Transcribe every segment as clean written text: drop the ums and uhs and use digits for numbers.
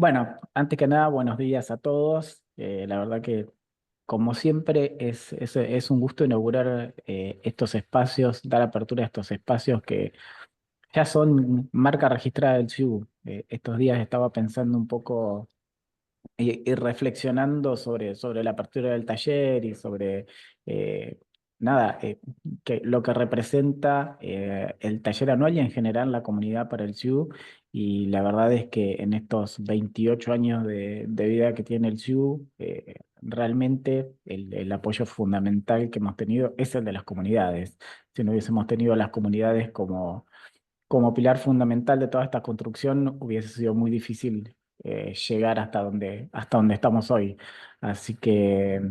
Bueno, antes que nada, buenos días a todos. La verdad que, como siempre, es un gusto inaugurar estos espacios, dar apertura a estos espacios que ya son marca registrada del SIU. Estos días estaba pensando un poco y reflexionando sobre la apertura del taller y sobre eh, nada, lo que representa el taller anual y en general la comunidad para el SIU. Y la verdad es que en estos 28 años de vida que tiene el SIU, realmente el apoyo fundamental que hemos tenido es el de las comunidades. Si no hubiésemos tenido a las comunidades como pilar fundamental de toda esta construcción, hubiese sido muy difícil llegar hasta donde estamos hoy. Así que,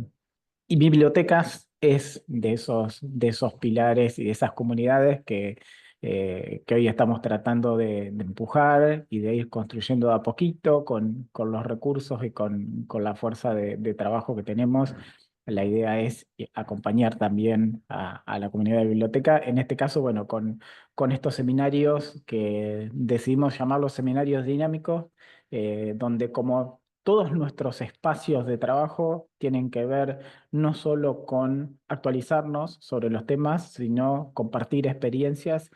y bibliotecas es de esos pilares y de esas comunidades que hoy estamos tratando de empujar y de ir construyendo de a poquito con los recursos y con la fuerza de trabajo que tenemos. La idea es acompañar también a la comunidad de biblioteca, en este caso, bueno, con estos seminarios que decidimos llamarlos seminarios dinámicos, donde como todos nuestros espacios de trabajo tienen que ver no solo con actualizarnos sobre los temas, sino compartir experiencias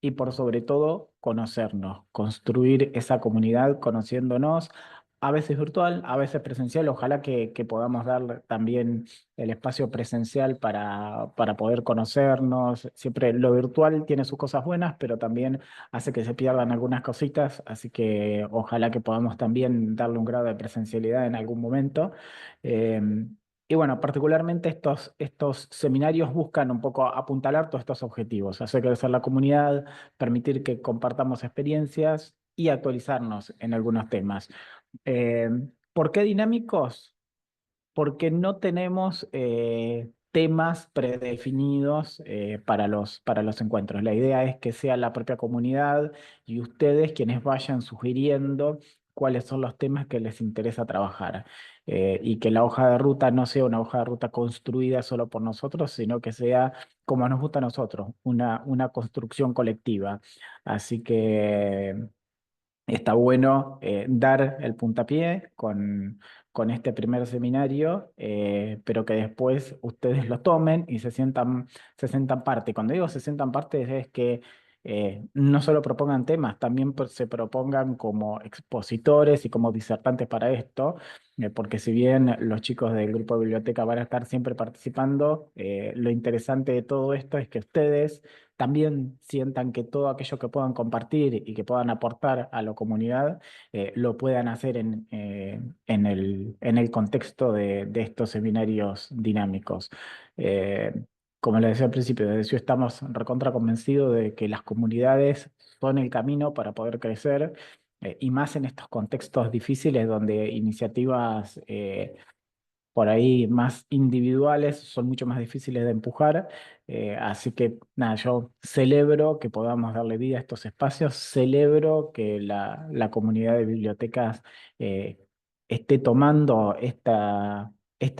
y por sobre todo conocernos, construir esa comunidad conociéndonos, a veces virtual, a veces presencial. Ojalá que podamos dar también el espacio presencial para poder conocernos. Siempre lo virtual tiene sus cosas buenas, pero también hace que se pierdan algunas cositas, así que ojalá que podamos también darle un grado de presencialidad en algún momento. Eh, y bueno, particularmente estos seminarios buscan un poco apuntalar todos estos objetivos, hacer crecer la comunidad, permitir que compartamos experiencias y actualizarnos en algunos temas. Eh, ¿Por qué dinámicos? Porque no tenemos temas predefinidos para los encuentros. La idea es que sea la propia comunidad y ustedes quienes vayan sugiriendo cuáles son los temas que les interesa trabajar. Y que la hoja de ruta no sea una hoja de ruta construida solo por nosotros, sino que sea como nos gusta a nosotros, una construcción colectiva. Así que está bueno dar el puntapié con este primer seminario, pero que después ustedes lo tomen y se sientan parte. Cuando digo se sientan parte es que no solo propongan temas, también se propongan como expositores y como disertantes para esto, porque si bien los chicos del grupo de biblioteca van a estar siempre participando, lo interesante de todo esto es que ustedes también sientan que todo aquello que puedan compartir y que puedan aportar a la comunidad, lo puedan hacer en el contexto de estos seminarios dinámicos. Eh, Como les decía al principio, desde CIU estamos recontra convencidos de que las comunidades son el camino para poder crecer, y más en estos contextos difíciles donde iniciativas por ahí más individuales son mucho más difíciles de empujar. Así que nada, yo celebro que podamos darle vida a estos espacios, celebro que la comunidad de bibliotecas eh, esté tomando esta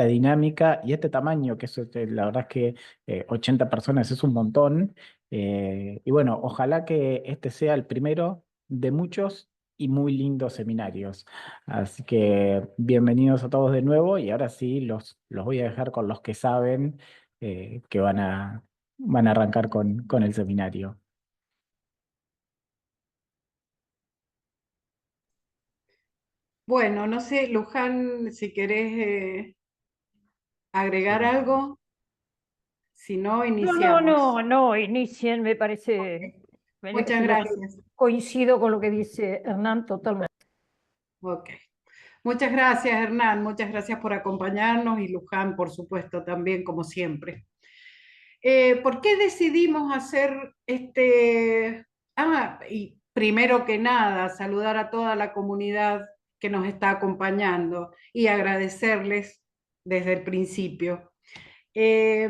dinámica y este tamaño, que eso, la verdad es que 80 personas es un montón. Y bueno, ojalá que este sea el primero de muchos y muy lindos seminarios. Así que bienvenidos a todos de nuevo y ahora sí los voy a dejar con los que saben que van a arrancar con el seminario. Bueno, no sé, Luján, si querés agregar algo, si no, No, no, no, iniciamos. no, inicien, me parece, Ok. Muchas lo que gracias. coincido con lo que dice Hernán totalmente. Ok. Muchas gracias, Hernán. Muchas gracias por acompañarnos y Luján, por supuesto, también, como siempre. ¿Por qué decidimos hacer este... y primero que nada, saludar a toda la comunidad que nos está acompañando y agradecerles desde el principio. Eh,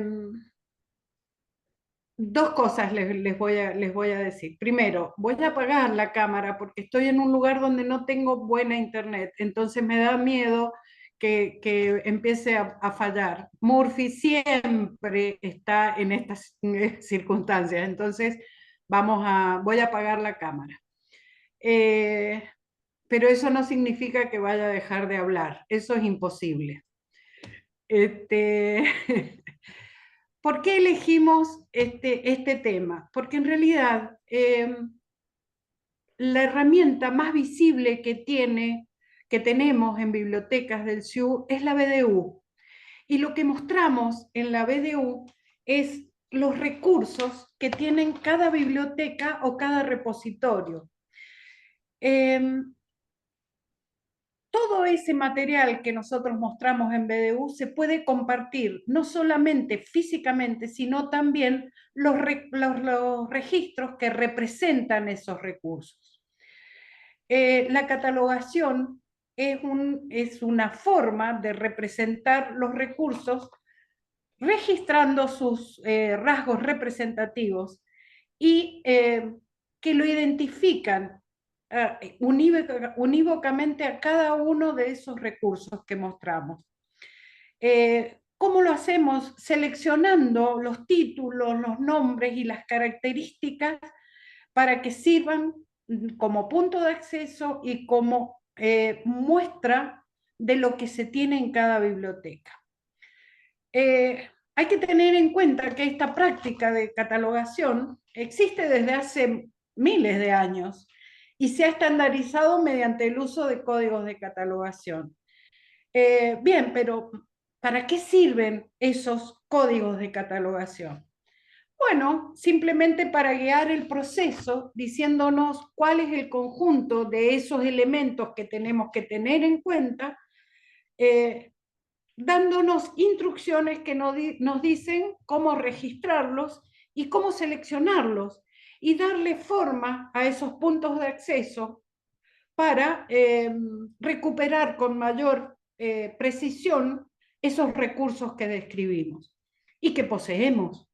Dos cosas les voy a decir. Primero, voy a apagar la cámara porque estoy en un lugar donde no tengo buena internet, entonces me da miedo que empiece a fallar. Murphy siempre está en estas circunstancias, entonces voy a apagar la cámara. Eh, pero eso no significa que vaya a dejar de hablar, eso es imposible. ¿Por qué elegimos este tema? Porque en realidad la herramienta más visible que tenemos en bibliotecas del SIU es la BDU. Y lo que mostramos en la BDU es los recursos que tienen cada biblioteca o cada repositorio. Todo ese material que nosotros mostramos en BDU se puede compartir, no solamente físicamente, sino también los registros que representan esos recursos. La catalogación es una forma de representar los recursos registrando sus rasgos representativos y que lo identifican unívocamente a cada uno de esos recursos que mostramos. ¿Cómo lo hacemos? Seleccionando los títulos, los nombres y las características para que sirvan como punto de acceso y como muestra de lo que se tiene en cada biblioteca. Hay que tener en cuenta que esta práctica de catalogación existe desde hace miles de años y se ha estandarizado mediante el uso de códigos de catalogación. Bien, pero ¿para qué sirven esos códigos de catalogación? Bueno, simplemente para guiar el proceso, diciéndonos cuál es el conjunto de esos elementos que tenemos que tener en cuenta, dándonos instrucciones que nos dicen cómo registrarlos y cómo seleccionarlos y darle forma a esos puntos de acceso para recuperar con mayor precisión esos recursos que describimos y que poseemos.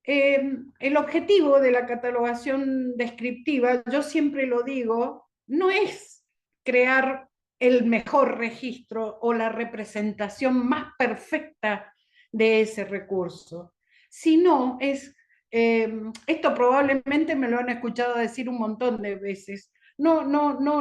El objetivo de la catalogación descriptiva, yo siempre lo digo, no es crear el mejor registro o la representación más perfecta de ese recurso, sino es, esto probablemente me lo han escuchado decir un montón de veces, no,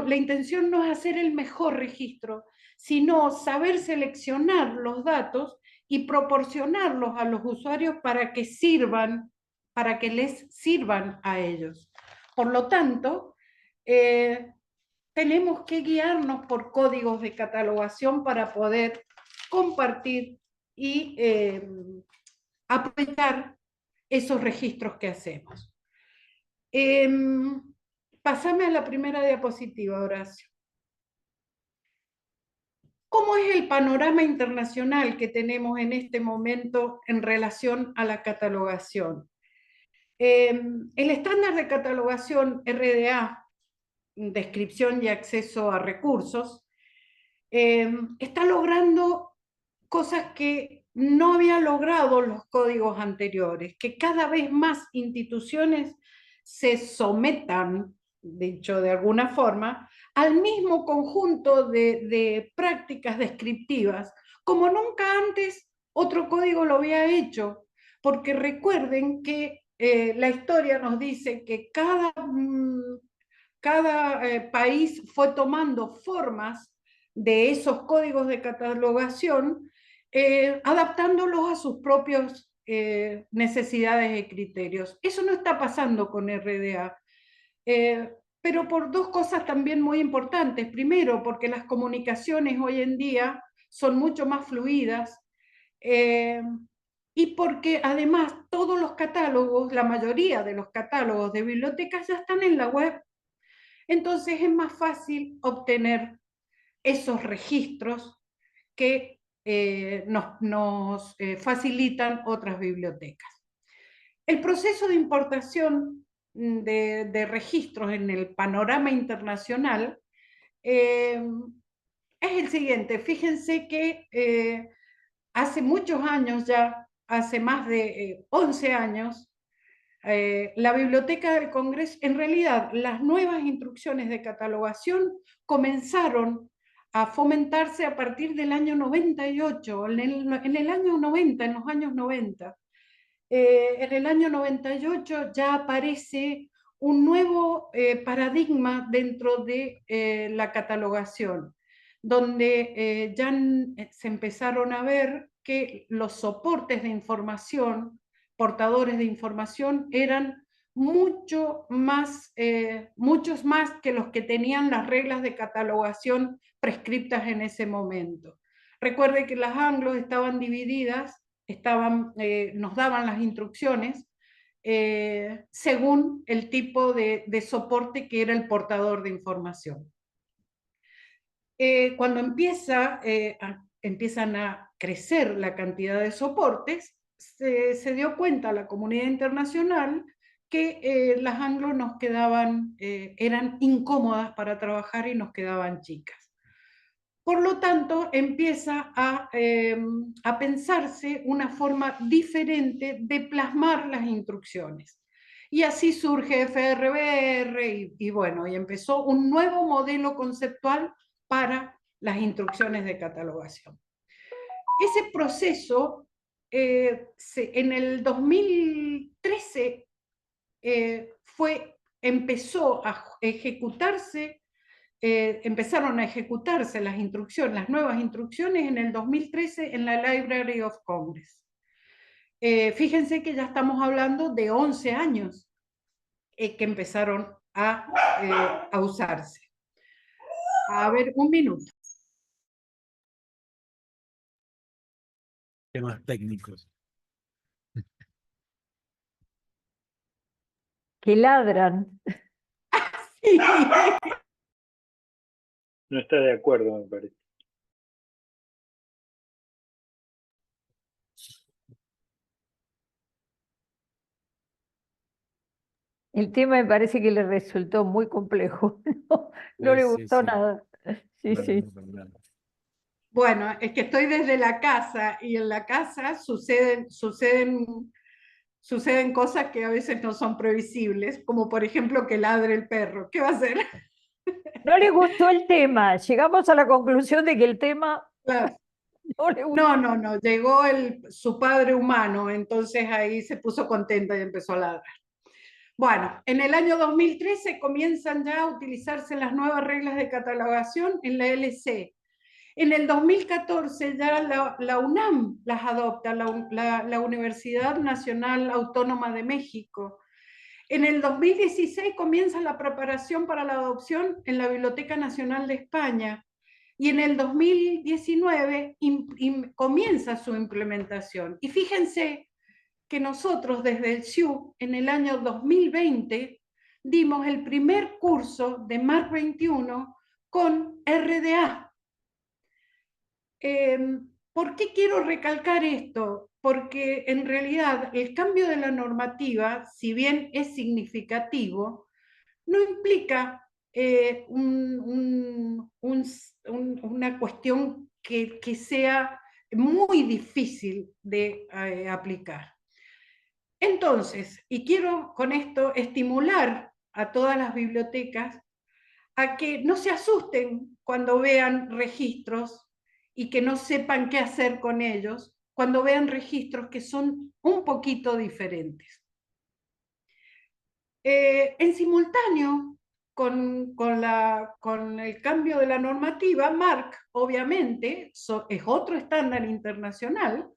la intención no es hacer el mejor registro, sino saber seleccionar los datos y proporcionarlos a los usuarios para que sirvan, para que les sirvan a ellos. Por lo tanto, tenemos que guiarnos por códigos de catalogación para poder compartir y aplicar esos registros que hacemos. Pásame a la primera diapositiva, Horacio. ¿Cómo es el panorama internacional que tenemos en este momento en relación a la catalogación? El estándar de catalogación RDA, descripción y acceso a recursos, está logrando cosas que no habían logrado los códigos anteriores, que cada vez más instituciones se sometan, dicho de alguna forma, al mismo conjunto de prácticas descriptivas, como nunca antes otro código lo había hecho, porque recuerden que la historia nos dice que cada país fue tomando formas de esos códigos de catalogación, adaptándolos a sus propias necesidades y criterios. Eso no está pasando con RDA, pero por dos cosas también muy importantes. Primero, porque las comunicaciones hoy en día son mucho más fluidas, y porque además todos los catálogos, la mayoría de los catálogos de bibliotecas ya están en la web. Entonces es más fácil obtener esos registros que nos facilitan otras bibliotecas. El proceso de importación de registros en el panorama internacional es el siguiente. Fíjense que hace muchos años ya, hace más de 11 años, la Biblioteca del Congreso, en realidad las nuevas instrucciones de catalogación comenzaron a fomentarse a partir del año 98, en el año 90, en los años 90. En el año 98 ya aparece un nuevo paradigma dentro de la catalogación, donde ya se empezaron a ver que los soportes de información, portadores de información, eran muchos más que los que tenían las reglas de catalogación prescriptas en ese momento. Recuerde que las anglos estaban divididas, nos daban las instrucciones según el tipo de soporte que era el portador de información. Cuando empiezan a crecer la cantidad de soportes, se dio cuenta la comunidad internacional que las anglos nos quedaban, eran incómodas para trabajar y nos quedaban chicas. Por lo tanto, empieza a pensarse una forma diferente de plasmar las instrucciones. Y así surge FRBR y bueno, y empezó un nuevo modelo conceptual para las instrucciones de catalogación. Ese proceso, en el 2013, empezó a ejecutarse. Empezaron a ejecutarse las instrucciones, las nuevas instrucciones en el 2013 en la Library of Congress. Fíjense que ya estamos hablando de 11 años que empezaron a usarse. A ver, un minuto. Temas técnicos. Que ladran. Sí. No está de acuerdo, me parece. El tema me parece que le resultó muy complejo. No le Sí, gustó sí. nada. Sí, sí. Bueno, es que estoy desde la casa y en la casa suceden cosas que a veces no son previsibles, como por ejemplo que ladre el perro. ¿Qué va a hacer? No le gustó el tema. Llegamos a la conclusión de que el tema Claro. no le gustó. No, llegó su padre humano, entonces ahí se puso contenta y empezó a ladrar. Bueno, en el año 2013 comienzan ya a utilizarse las nuevas reglas de catalogación en la LC. En el 2014 ya la UNAM las adopta, la Universidad Nacional Autónoma de México. En el 2016 comienza la preparación para la adopción en la Biblioteca Nacional de España y en el 2019 comienza su implementación. Y fíjense que nosotros desde el CIU en el año 2020 dimos el primer curso de MARC 21 con RDA. ¿Por qué quiero recalcar esto? Porque en realidad el cambio de la normativa, si bien es significativo, no implica una cuestión que sea muy difícil de aplicar. Entonces, y quiero con esto estimular a todas las bibliotecas a que no se asusten cuando vean registros y que no sepan qué hacer con ellos, cuando vean registros que son un poquito diferentes. En simultáneo con el cambio de la normativa, MARC, obviamente, es otro estándar internacional,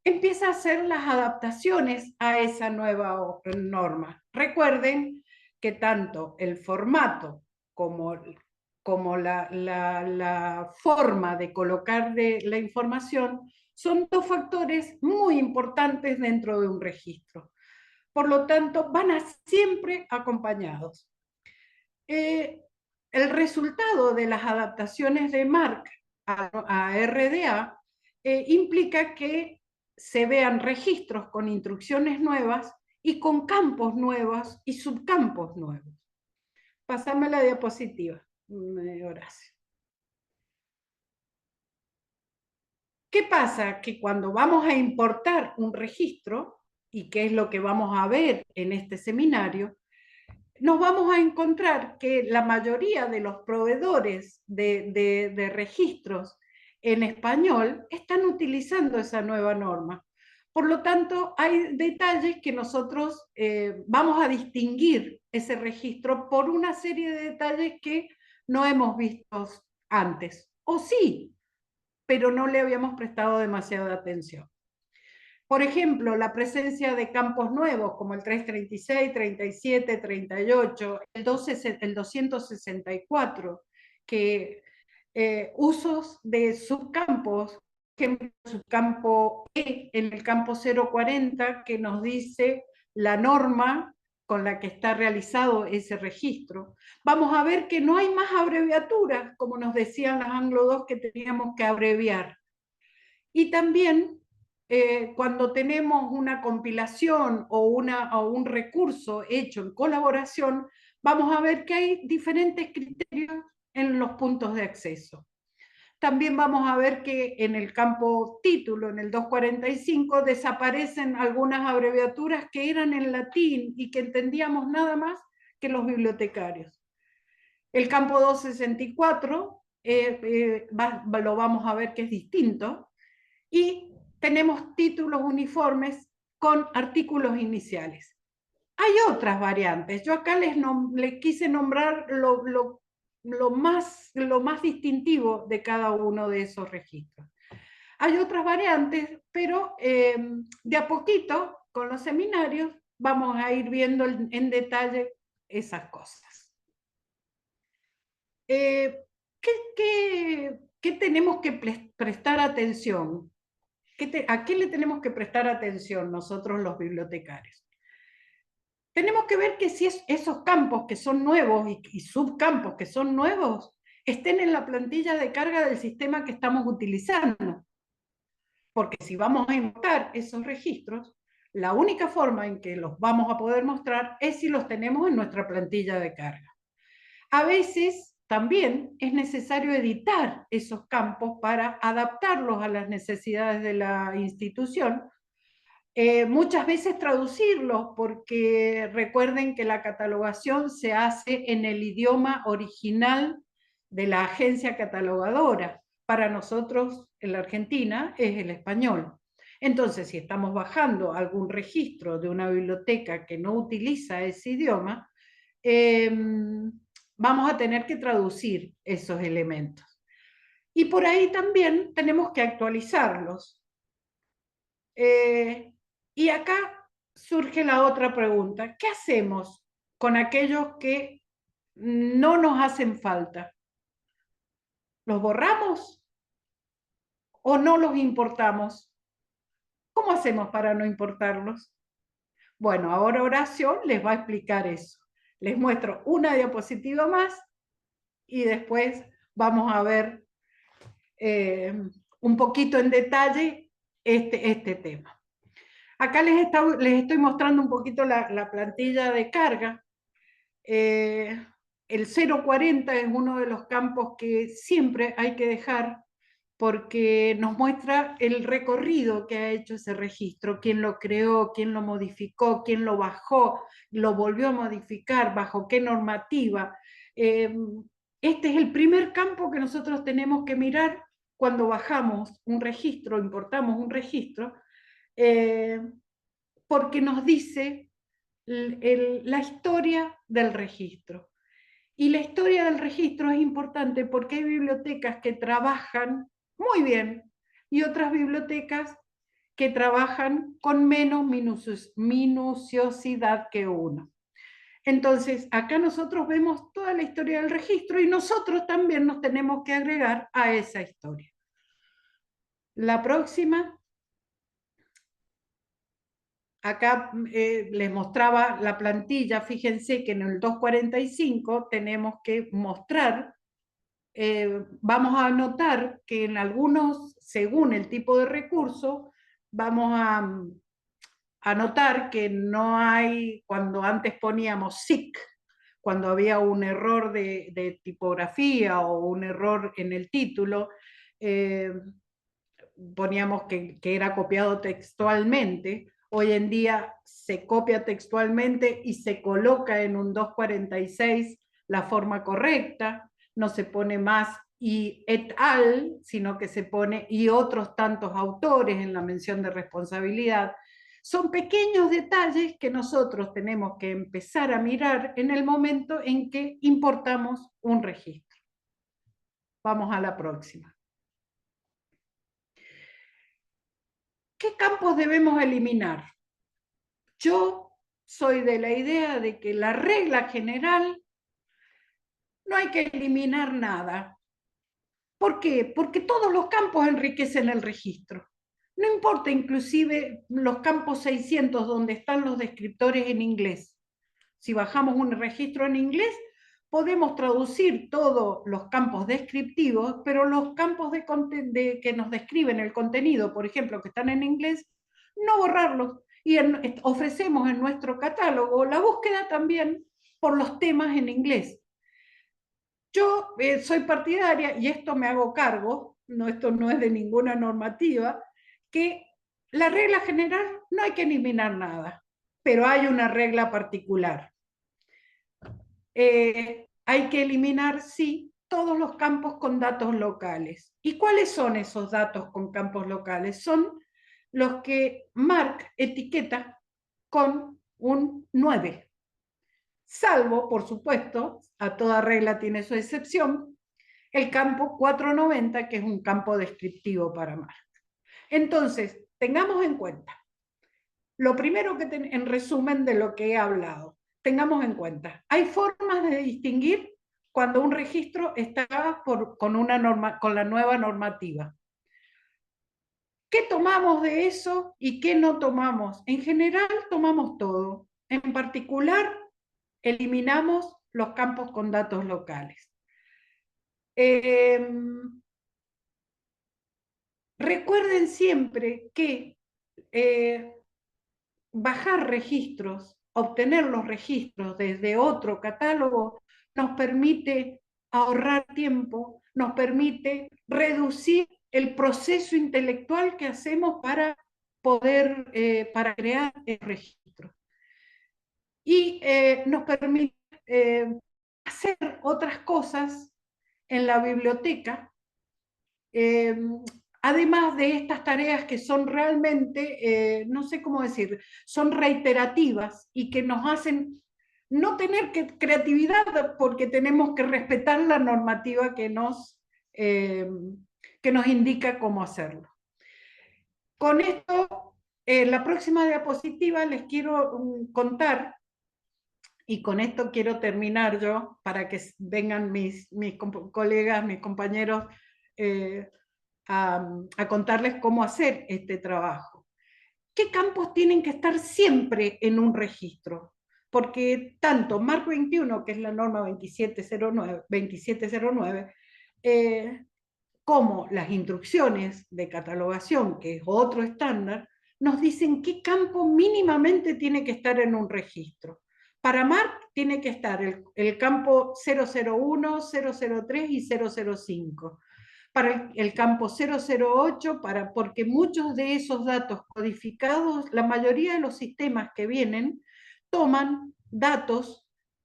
empieza a hacer las adaptaciones a esa nueva norma. Recuerden que tanto el formato como la forma de colocar la información son dos factores muy importantes dentro de un registro. Por lo tanto, van siempre acompañados. El resultado de las adaptaciones de MARC a RDA implica que se vean registros con instrucciones nuevas y con campos nuevos y subcampos nuevos. Pásame la diapositiva, Horacio. ¿Qué pasa? Que cuando vamos a importar un registro, y que es lo que vamos a ver en este seminario, nos vamos a encontrar que la mayoría de los proveedores de registros en español están utilizando esa nueva norma. Por lo tanto, hay detalles que nosotros vamos a distinguir ese registro por una serie de detalles que no hemos visto antes. O sí, pero no le habíamos prestado demasiada atención. Por ejemplo, la presencia de campos nuevos como el 336, 37, 38, el 264, que usos de subcampos, ejemplo, subcampo E en el campo 040, que nos dice la norma con la que está realizado ese registro. Vamos a ver que no hay más abreviaturas, como nos decían las Anglo 2 que teníamos que abreviar. Y también cuando tenemos una compilación o un recurso hecho en colaboración, vamos a ver que hay diferentes criterios en los puntos de acceso. También vamos a ver que en el campo título, en el 245, desaparecen algunas abreviaturas que eran en latín y que entendíamos nada más que los bibliotecarios. El campo 264 lo vamos a ver que es distinto, y tenemos títulos uniformes con artículos iniciales. Hay otras variantes. Yo acá les quise nombrar lo más distintivo de cada uno de esos registros. Hay otras variantes, pero de a poquito, con los seminarios, vamos a ir viendo en detalle esas cosas. ¿Qué tenemos que prestar atención? ¿A qué le tenemos que prestar atención nosotros los bibliotecarios? Tenemos que ver que si esos campos que son nuevos y subcampos que son nuevos estén en la plantilla de carga del sistema que estamos utilizando. Porque si vamos a importar esos registros, la única forma en que los vamos a poder mostrar es si los tenemos en nuestra plantilla de carga. A veces también es necesario editar esos campos para adaptarlos a las necesidades de la institución. Muchas veces traducirlos, porque recuerden que la catalogación se hace en el idioma original de la agencia catalogadora. Para nosotros en la Argentina es el español. Entonces, si estamos bajando algún registro de una biblioteca que no utiliza ese idioma, vamos a tener que traducir esos elementos. Y por ahí también tenemos que actualizarlos. Y acá surge la otra pregunta. ¿Qué hacemos con aquellos que no nos hacen falta? ¿Los borramos o no los importamos? ¿Cómo hacemos para no importarlos? Bueno, ahora Horacio les va a explicar eso. Les muestro una diapositiva más y después vamos a ver un poquito en detalle este tema. Acá les estoy mostrando un poquito la plantilla de carga. El 040 es uno de los campos que siempre hay que dejar porque nos muestra el recorrido que ha hecho ese registro, quién lo creó, quién lo modificó, quién lo bajó, lo volvió a modificar, bajo qué normativa. Este es el primer campo que nosotros tenemos que mirar cuando bajamos un registro, importamos un registro, porque nos dice la historia del registro. Y la historia del registro es importante porque hay bibliotecas que trabajan muy bien y otras bibliotecas que trabajan con menos minuciosidad que uno. Entonces, acá nosotros vemos toda la historia del registro y nosotros también nos tenemos que agregar a esa historia. La próxima. Acá les mostraba la plantilla. Fíjense que en el 245 tenemos que mostrar, vamos a notar que en algunos, según el tipo de recurso, vamos a notar que no hay, cuando antes poníamos SIC, cuando había un error de tipografía o un error en el título, poníamos que era copiado textualmente. Hoy en día se copia textualmente y se coloca en un 246 la forma correcta, no se pone más y et al, sino que se pone y otros tantos autores en la mención de responsabilidad. Son pequeños detalles que nosotros tenemos que empezar a mirar en el momento en que importamos un registro. Vamos a la próxima. ¿Qué campos debemos eliminar? Yo soy de la idea de que la regla general no hay que eliminar nada. ¿Por qué? Porque todos los campos enriquecen el registro. No importa inclusive los campos 600 donde están los descriptores en inglés. Si bajamos un registro en inglés, podemos traducir todos los campos descriptivos, pero los campos que nos describen el contenido, por ejemplo, que están en inglés, no borrarlos. Y ofrecemos en nuestro catálogo la búsqueda también por los temas en inglés. Yo soy partidaria, y esto me hago cargo, no, esto no es de ninguna normativa, que la regla general no hay que eliminar nada, pero hay una regla particular. Hay que eliminar, sí, todos los campos con datos locales. ¿Y cuáles son esos datos con campos locales? Son los que Marc etiqueta con un 9. Salvo, por supuesto, a toda regla tiene su excepción, el campo 490, que es un campo descriptivo para Marc. Entonces, tengamos en cuenta, lo primero que en resumen de lo que he hablado, tengamos en cuenta, hay formas de distinguir cuando un registro está con la nueva normativa. ¿Qué tomamos de eso y qué no tomamos? En general tomamos todo. En particular, eliminamos los campos con datos locales. Recuerden siempre que bajar registros, obtener los registros desde otro catálogo, nos permite ahorrar tiempo, nos permite reducir el proceso intelectual que hacemos para poder, para crear el registro. Y nos permite hacer otras cosas en la biblioteca, además de estas tareas que son realmente, no sé cómo decir, son reiterativas y que nos hacen no tener creatividad porque tenemos que respetar la normativa que nos indica cómo hacerlo. Con esto, la próxima diapositiva les quiero contar, y con esto quiero terminar yo, para que vengan mis colegas, mis compañeros, a contarles cómo hacer este trabajo. ¿Qué campos tienen que estar siempre en un registro? Porque tanto Marc 21, que es la norma 2709, como las instrucciones de catalogación, que es otro estándar, nos dicen qué campo mínimamente tiene que estar en un registro. Para Marc tiene que estar el campo 001, 003 y 005. Para el campo 008, porque muchos de esos datos codificados, la mayoría de los sistemas que vienen, toman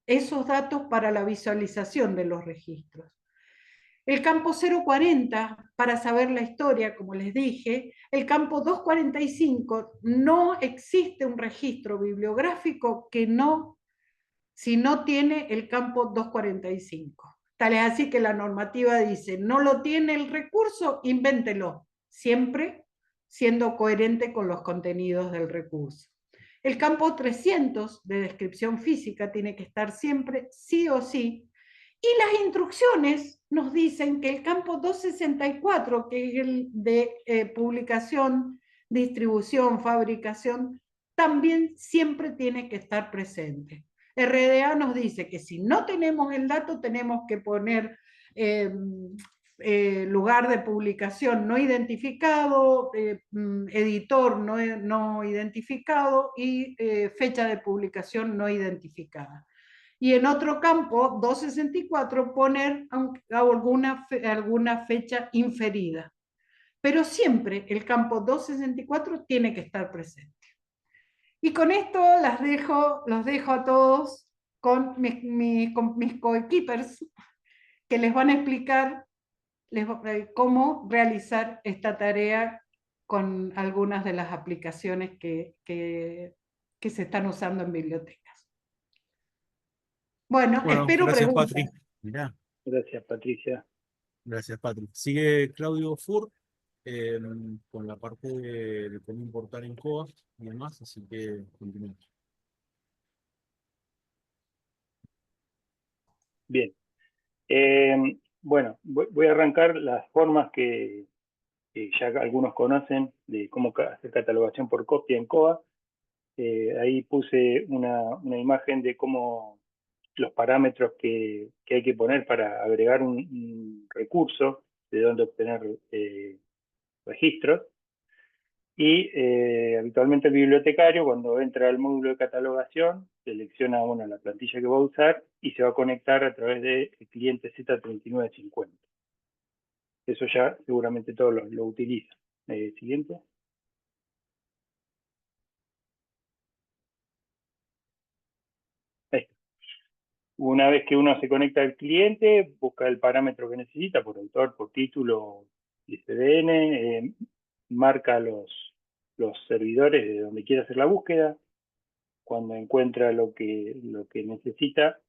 esos datos para la visualización de los registros. El campo 040, para saber la historia, como les dije. El campo 245, no existe un registro bibliográfico si no tiene el campo 245. Tal es así que la normativa dice, no lo tiene el recurso, invéntelo, siempre siendo coherente con los contenidos del recurso. El campo 300 de descripción física tiene que estar siempre sí o sí, y las instrucciones nos dicen que el campo 264, que es el de publicación, distribución, fabricación, también siempre tiene que estar presente. RDA nos dice que si no tenemos el dato, tenemos que poner lugar de publicación no identificado, editor no identificado y fecha de publicación no identificada. Y en otro campo, 264, poner alguna fecha inferida. Pero siempre el campo 264 tiene que estar presente. Y con esto los dejo a todos con mis coequippers, que les van a explicar cómo realizar esta tarea con algunas de las aplicaciones que se están usando en bibliotecas. Bueno, Bueno, espero gracias, preguntas. Patri. Mirá, Gracias, Patricia. gracias, Patri. Sigue Claudio Fur eh, con la parte de cómo importar en COA y demás, así que continuemos. Bien. Bueno, voy a arrancar las formas que ya algunos conocen de cómo hacer catalogación por copia en COA. Ahí puse una imagen de cómo los parámetros que hay que poner para agregar un recurso, de dónde obtener registros. Y habitualmente el bibliotecario, cuando entra al módulo de catalogación, selecciona la plantilla que va a usar y se va a conectar a través del cliente Z3950. Eso ya seguramente todos lo utilizan. Siguiente. Ahí está. Una vez que uno se conecta al cliente, busca el parámetro que necesita, por autor, por título, ISBN, marca los servidores de donde quiera hacer la búsqueda. Cuando encuentra lo que necesita,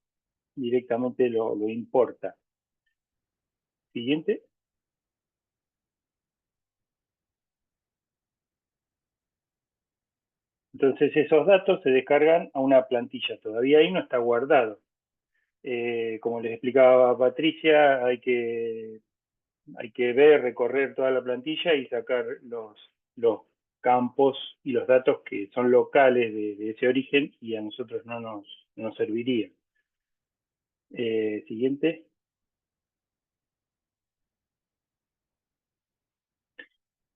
directamente lo importa. Siguiente. Entonces esos datos se descargan a una plantilla. Todavía ahí no está guardado. Como les explicaba Patricia, hay que ver, recorrer toda la plantilla y sacar los campos y los datos que son locales de ese origen y a nosotros no nos serviría. Siguiente.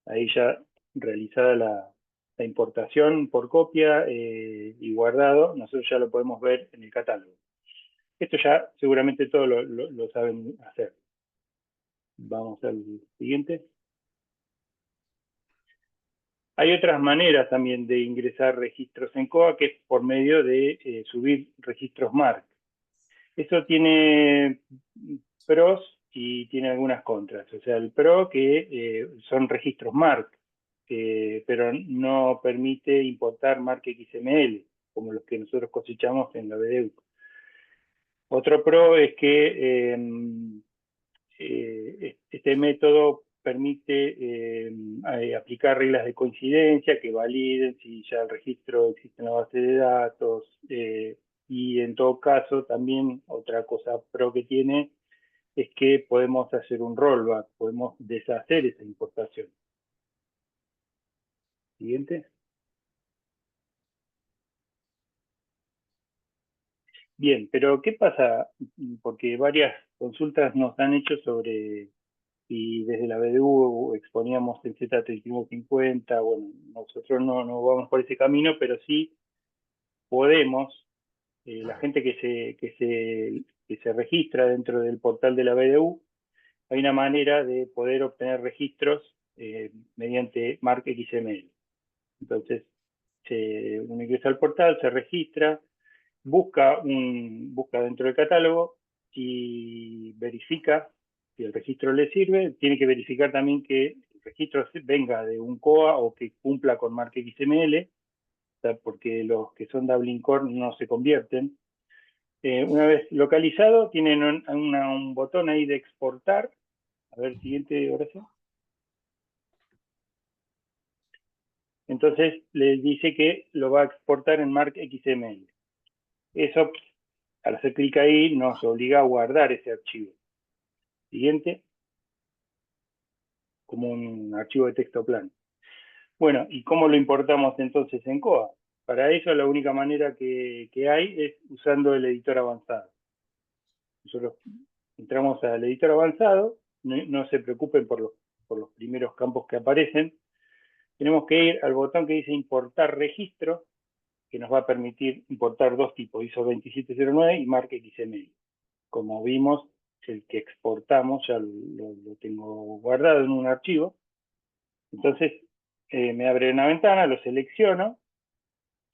Ahí ya realizada la importación por copia y guardado, nosotros ya lo podemos ver en el catálogo. Esto ya seguramente todos lo saben hacer. Vamos al siguiente. Hay otras maneras también de ingresar registros en COA, que es por medio de subir registros MARC. Eso tiene pros y tiene algunas contras. O sea, el pro que son registros MARC, pero no permite importar MARC XML, como los que nosotros cosechamos en la BDU. Otro pro es que este método permite aplicar reglas de coincidencia que validen si ya el registro existe en la base de datos, y en todo caso también otra cosa pro que tiene es que podemos hacer un rollback, podemos deshacer esa importación. Siguiente. Bien, pero ¿qué pasa? Porque varias consultas nos han hecho sobre si desde la BDU exponíamos el Z3950. Bueno, nosotros no vamos por ese camino, pero sí podemos, la gente que se registra dentro del portal de la BDU, hay una manera de poder obtener registros mediante MARC XML. Entonces, uno ingresa al portal, se registra, busca dentro del catálogo y verifica si el registro le sirve. Tiene que verificar también que el registro venga de un COA o que cumpla con MARC XML, porque los que son Dublin Core no se convierten. Una vez localizado, tienen un botón ahí de exportar. A ver, siguiente oración. Entonces le dice que lo va a exportar en MARC XML. Eso, al hacer clic ahí, nos obliga a guardar ese archivo. Siguiente. Como un archivo de texto plano. Bueno, ¿y cómo lo importamos entonces en COA? Para eso la única manera que hay es usando el editor avanzado. Nosotros entramos al editor avanzado, no se preocupen por los primeros campos que aparecen. Tenemos que ir al botón que dice importar registro, que nos va a permitir importar dos tipos, ISO 2709 y MARC XML. Como vimos, el que exportamos ya lo tengo guardado en un archivo. Entonces me abre una ventana, lo selecciono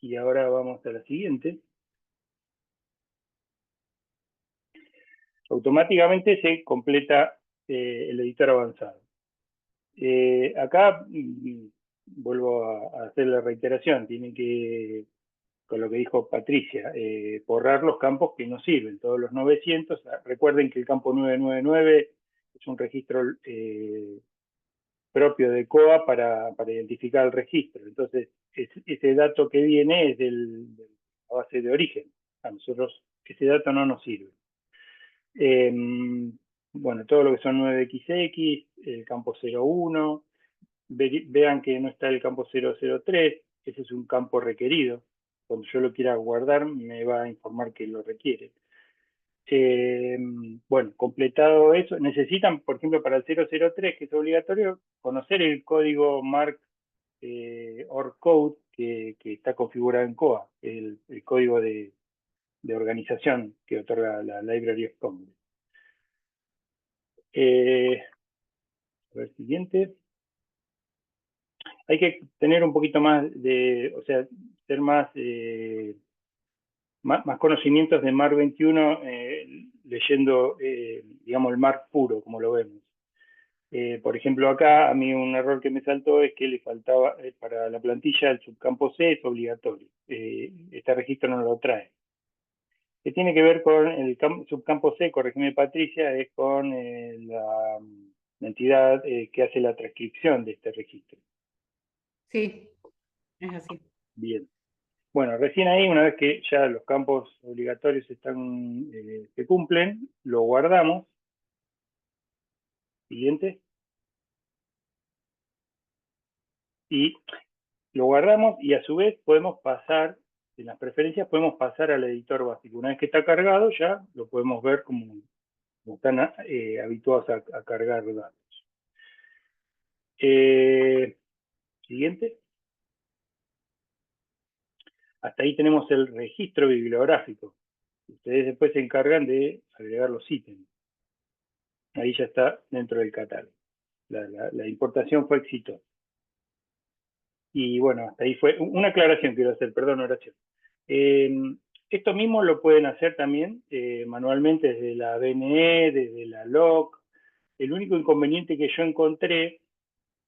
y ahora vamos a la siguiente. Automáticamente se completa el editor avanzado. Acá vuelvo a hacer la reiteración, tiene que, con lo que dijo Patricia, borrar los campos que no sirven, todos los 900. Recuerden que el campo 999 es un registro propio de COA para identificar el registro. Entonces, ese dato que viene es de la base de origen. A nosotros ese dato no nos sirve. Bueno, todo lo que son 9XX, el campo 01, vean que no está el campo 003, ese es un campo requerido. Cuando yo lo quiera guardar, me va a informar que lo requiere. Bueno, completado eso, necesitan, por ejemplo, para el 003, que es obligatorio, conocer el código MARC OR code que está configurado en COA, el código de organización que otorga la Library of Congress. A ver, siguiente. Hay que tener un poquito más de, o sea, ser más conocimientos de MARC 21 leyendo, digamos, el MARC puro, como lo vemos. Por ejemplo, acá a mí un error que me saltó es que le faltaba, para la plantilla, el subcampo C es obligatorio. Este registro no lo trae. ¿Qué tiene que ver con el subcampo C? Corregime, Patricia, es con la entidad que hace la transcripción de este registro. Sí, es así. Bien. Bueno, recién ahí, una vez que ya los campos obligatorios están, se cumplen, lo guardamos. Siguiente. Y lo guardamos y a su vez podemos pasar, en las preferencias podemos pasar al editor básico. Una vez que está cargado ya lo podemos ver como están habituados a cargar datos. Siguiente. Hasta ahí tenemos el registro bibliográfico. Ustedes después se encargan de agregar los ítems. Ahí ya está dentro del catálogo. La importación fue exitosa. Y bueno, hasta ahí fue. Una aclaración quiero hacer, perdón, Horacio. Esto mismo lo pueden hacer también manualmente desde la BNE, desde la LOC. El único inconveniente que yo encontré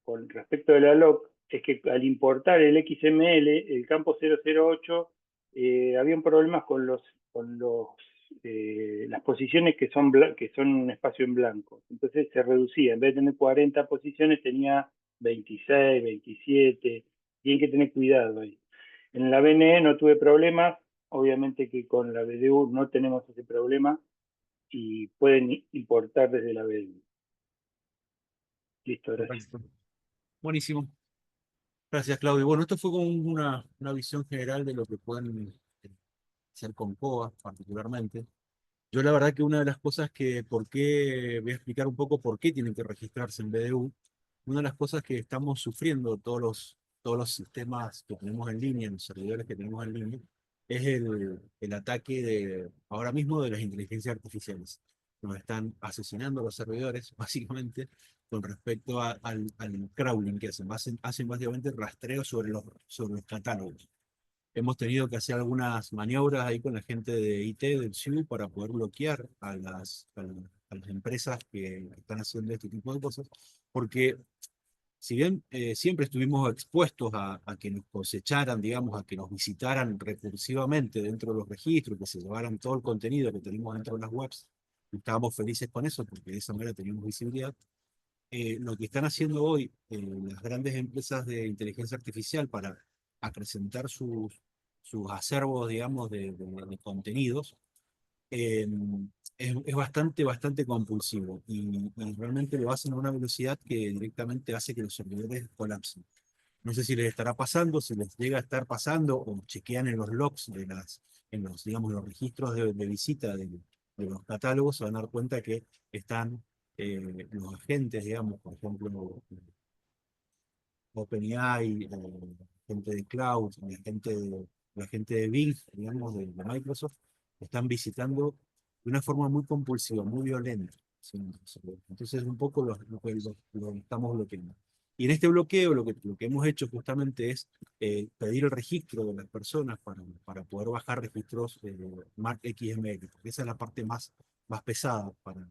con respecto de la LOC es que al importar el XML, el campo 008, habían problemas con las posiciones que son un espacio en blanco. Entonces se reducía, en vez de tener 40 posiciones, tenía 26, 27. Tienen que tener cuidado ahí. En la BNE no tuve problemas, obviamente que con la BDU no tenemos ese problema y pueden importar desde la BDU. Listo, gracias. Perfecto. Buenísimo. Gracias, Claudio. Bueno, esto fue como una visión general de lo que pueden hacer con COA, particularmente. Yo la verdad que una de las cosas voy a explicar un poco por qué tienen que registrarse en BDU. Una de las cosas que estamos sufriendo todos los sistemas que tenemos en línea, los servidores que tenemos en línea, es el ataque ahora mismo de las inteligencias artificiales. Nos están asesinando los servidores, básicamente, con respecto al crawling que hacen. Hacen básicamente rastreo sobre los catálogos. Hemos tenido que hacer algunas maniobras ahí con la gente de IT del SIU para poder bloquear a las empresas que están haciendo este tipo de cosas, porque si bien siempre estuvimos expuestos a que nos cosecharan, digamos, a que nos visitaran recursivamente dentro de los registros, que se llevaran todo el contenido que tenemos dentro de las webs, y estábamos felices con eso porque de esa manera teníamos visibilidad. Lo que están haciendo hoy las grandes empresas de inteligencia artificial para acrecentar sus acervos, digamos, de contenidos, eh, es bastante compulsivo y realmente lo hacen a una velocidad que directamente hace que los servidores colapsen. No sé si les estará pasando, si les llega a estar pasando o chequean en los logs digamos, los registros de visita de los catálogos, se van a dar cuenta que están los agentes, digamos, por ejemplo, OpenAI, gente de Cloud, la gente de Bing, digamos, de Microsoft, están visitando de una forma muy compulsiva, muy violenta. ¿Sí? Entonces, un poco lo estamos bloqueando. Y en este bloqueo, lo que hemos hecho justamente es pedir el registro de las personas para poder bajar registros MARC XML, porque esa es la parte más pesada para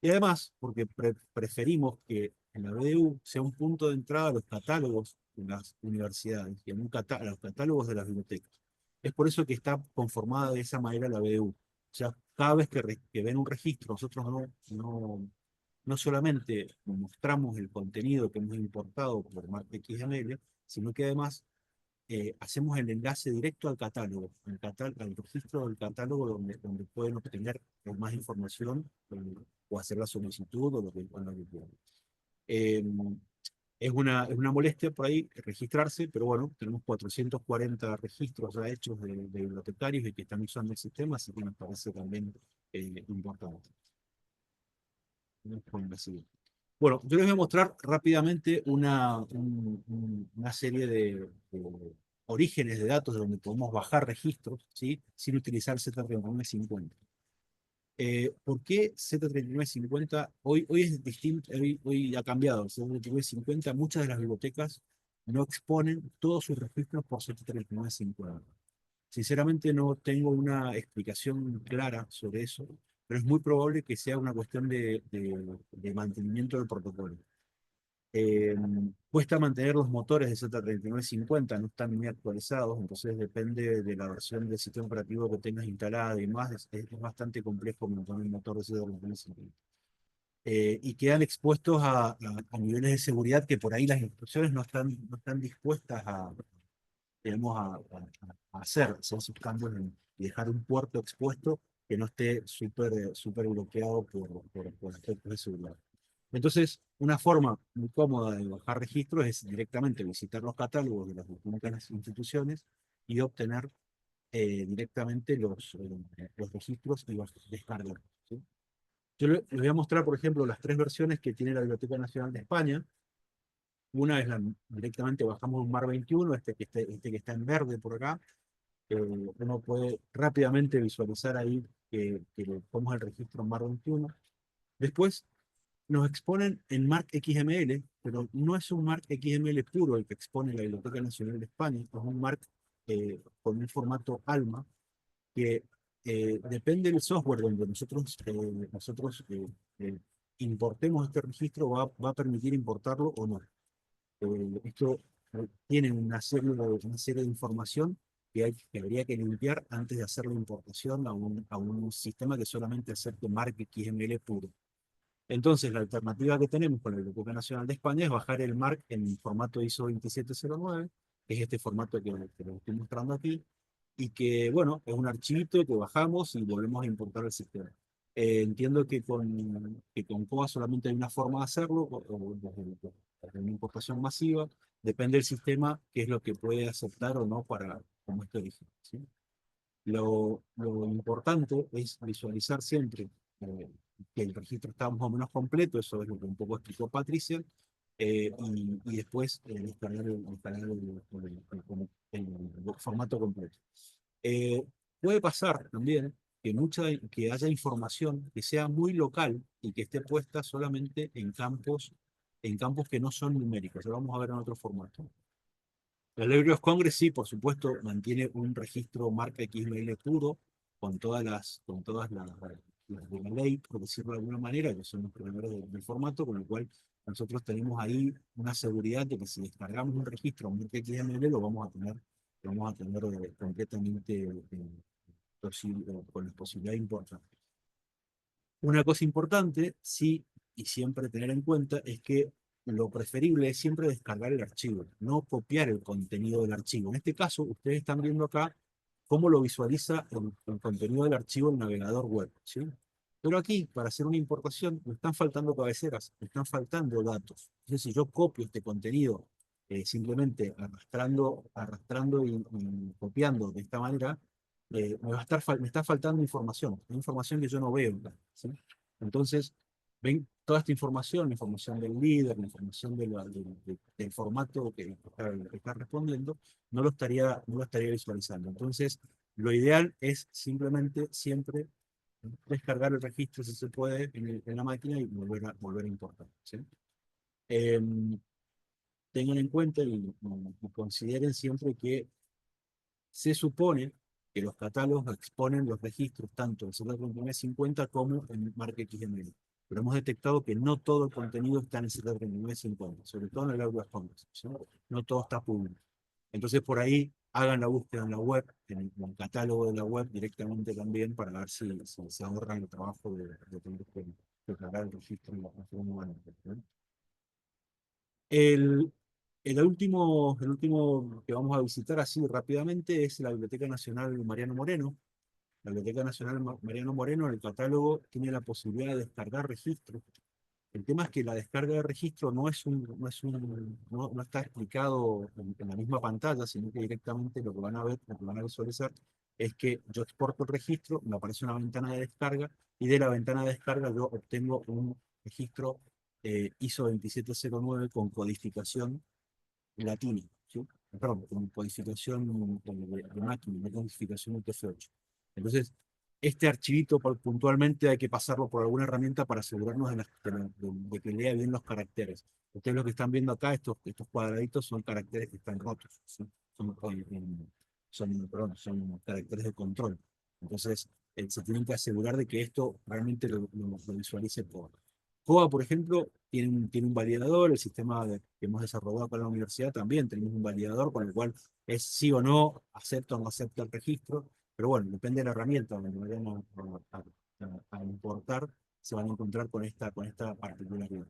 Y además, porque preferimos que en la BDU sea un punto de entrada a los catálogos de las universidades y en a los catálogos de las bibliotecas. Es por eso que está conformada de esa manera la BDU. O sea, cada vez que ven un registro, nosotros no solamente mostramos el contenido que hemos importado por XML, sino que además hacemos el enlace directo al catálogo, al registro del catálogo donde pueden obtener más información o hacer la solicitud o lo que quieran. Eh, es una molestia por ahí registrarse, pero bueno, tenemos 440 registros ya hechos de bibliotecarios y que están usando el sistema, así que nos parece también importante. Bueno, yo les voy a mostrar rápidamente una serie de orígenes de datos de donde podemos bajar registros, ¿sí? Sin utilizar Z3950. ¿Por qué Z3950? Hoy es distinto, hoy ha cambiado. El Z3950, muchas de las bibliotecas no exponen todos sus registros por Z3950. Sinceramente no tengo una explicación clara sobre eso, pero es muy probable que sea una cuestión de mantenimiento del protocolo. Eh, Cuesta mantener los motores de Z3950, no están muy actualizados, entonces depende de la versión del sistema operativo que tengas instalada y más, es bastante complejo mantener el motor de Z3950. Y quedan expuestos a niveles de seguridad que por ahí las instrucciones no están dispuestas digamos, a hacer esos cambios y dejar un puerto expuesto que no esté súper bloqueado por aspectos de seguridad. Entonces, una forma muy cómoda de bajar registros es directamente visitar los catálogos de las distintas instituciones y obtener directamente los registros y descargarlos, ¿sí? Yo les voy a mostrar, por ejemplo, las 3 versiones que tiene la Biblioteca Nacional de España. Una es directamente bajamos un MAR 21, este que está en verde por acá. Uno puede rápidamente visualizar ahí cómo es el registro MAR 21. Después nos exponen en MARC XML, pero no es un MARC XML puro el que expone la Biblioteca Nacional de España, es un MARC con un formato ALMA que depende del software donde nosotros importemos este registro, va a permitir importarlo o no. Esto tiene una serie de información que habría que limpiar antes de hacer la importación a un sistema que solamente acepte MARC XML puro. Entonces, la alternativa que tenemos con la Biblioteca Nacional de España es bajar el MARC en formato ISO 2709, que es este formato que les estoy mostrando aquí, y que, bueno, es un archivito que bajamos y volvemos a importar al sistema. Entiendo que con COA solamente hay una forma de hacerlo, o desde una importación masiva, depende del sistema, qué es lo que puede aceptar o no como este origen, ¿sí? Lo importante es visualizar siempre que el registro está más o menos completo, eso es lo que un poco explicó Patricia, y después descargar el formato completo. Puede pasar también que haya información que sea muy local y que esté puesta solamente en campos que no son numéricos. Lo vamos a ver en otro formato. La Library of Congress, sí, por supuesto, mantiene un registro marca XML puro con todas las de la ley, por decirlo de alguna manera, que son los primeros del formato, con lo cual nosotros tenemos ahí una seguridad de que si descargamos un registro marca XML lo vamos a tener completamente con la posibilidad de importar. Una cosa importante, sí, y siempre tener en cuenta, es que lo preferible es siempre descargar el archivo, no copiar el contenido del archivo. En este caso, ustedes están viendo acá cómo lo visualiza el contenido del archivo en el navegador web, ¿sí? Pero aquí, para hacer una importación, me están faltando cabeceras, me están faltando datos. Entonces, si yo copio este contenido simplemente arrastrando y copiando de esta manera, me está faltando información que yo no veo, ¿sí? Entonces, ven toda esta información, la información del líder, la información del formato que está respondiendo, no lo estaría visualizando. Entonces, lo ideal es simplemente siempre descargar el registro si se puede en la máquina y volver a importar, ¿sí? Tengan en cuenta y consideren siempre que se supone que los catálogos exponen los registros tanto en Z3950 como en MARC XML. pero hemos detectado que no todo el contenido está en el 73950, sobre todo en el Aula Commons, ¿sí? No todo está público. Entonces por ahí hagan la búsqueda en la web, en el catálogo de la web directamente también, para ver si se ahorran el trabajo de tener que declarar el registro en la función humana, ¿no? El, el último que vamos a visitar así rápidamente es la Biblioteca Nacional Mariano Moreno. La Biblioteca Nacional Mariano Moreno, en el catálogo, tiene la posibilidad de descargar registros. El tema es que la descarga de registro no está explicado en la misma pantalla, sino que directamente lo que van a ver, lo que van a visualizar, es que yo exporto el registro, me aparece una ventana de descarga, y de la ventana de descarga yo obtengo un registro ISO 2709 con codificación latina, ¿sí? Perdón, con codificación de máquina, no codificación UTF-8. Entonces, este archivito puntualmente hay que pasarlo por alguna herramienta para asegurarnos de que lea bien los caracteres. Ustedes lo que están viendo acá, estos cuadraditos son caracteres que están rotos, ¿sí? Son caracteres de control. Entonces, se tienen que asegurar de que esto realmente lo visualice todo. COA, por ejemplo, tiene un validador, el sistema que hemos desarrollado para la universidad también tenemos un validador, con el cual es sí o no, acepta o no acepta el registro, pero bueno, depende de la herramienta donde vayan a importar, se van a encontrar con esta particularidad.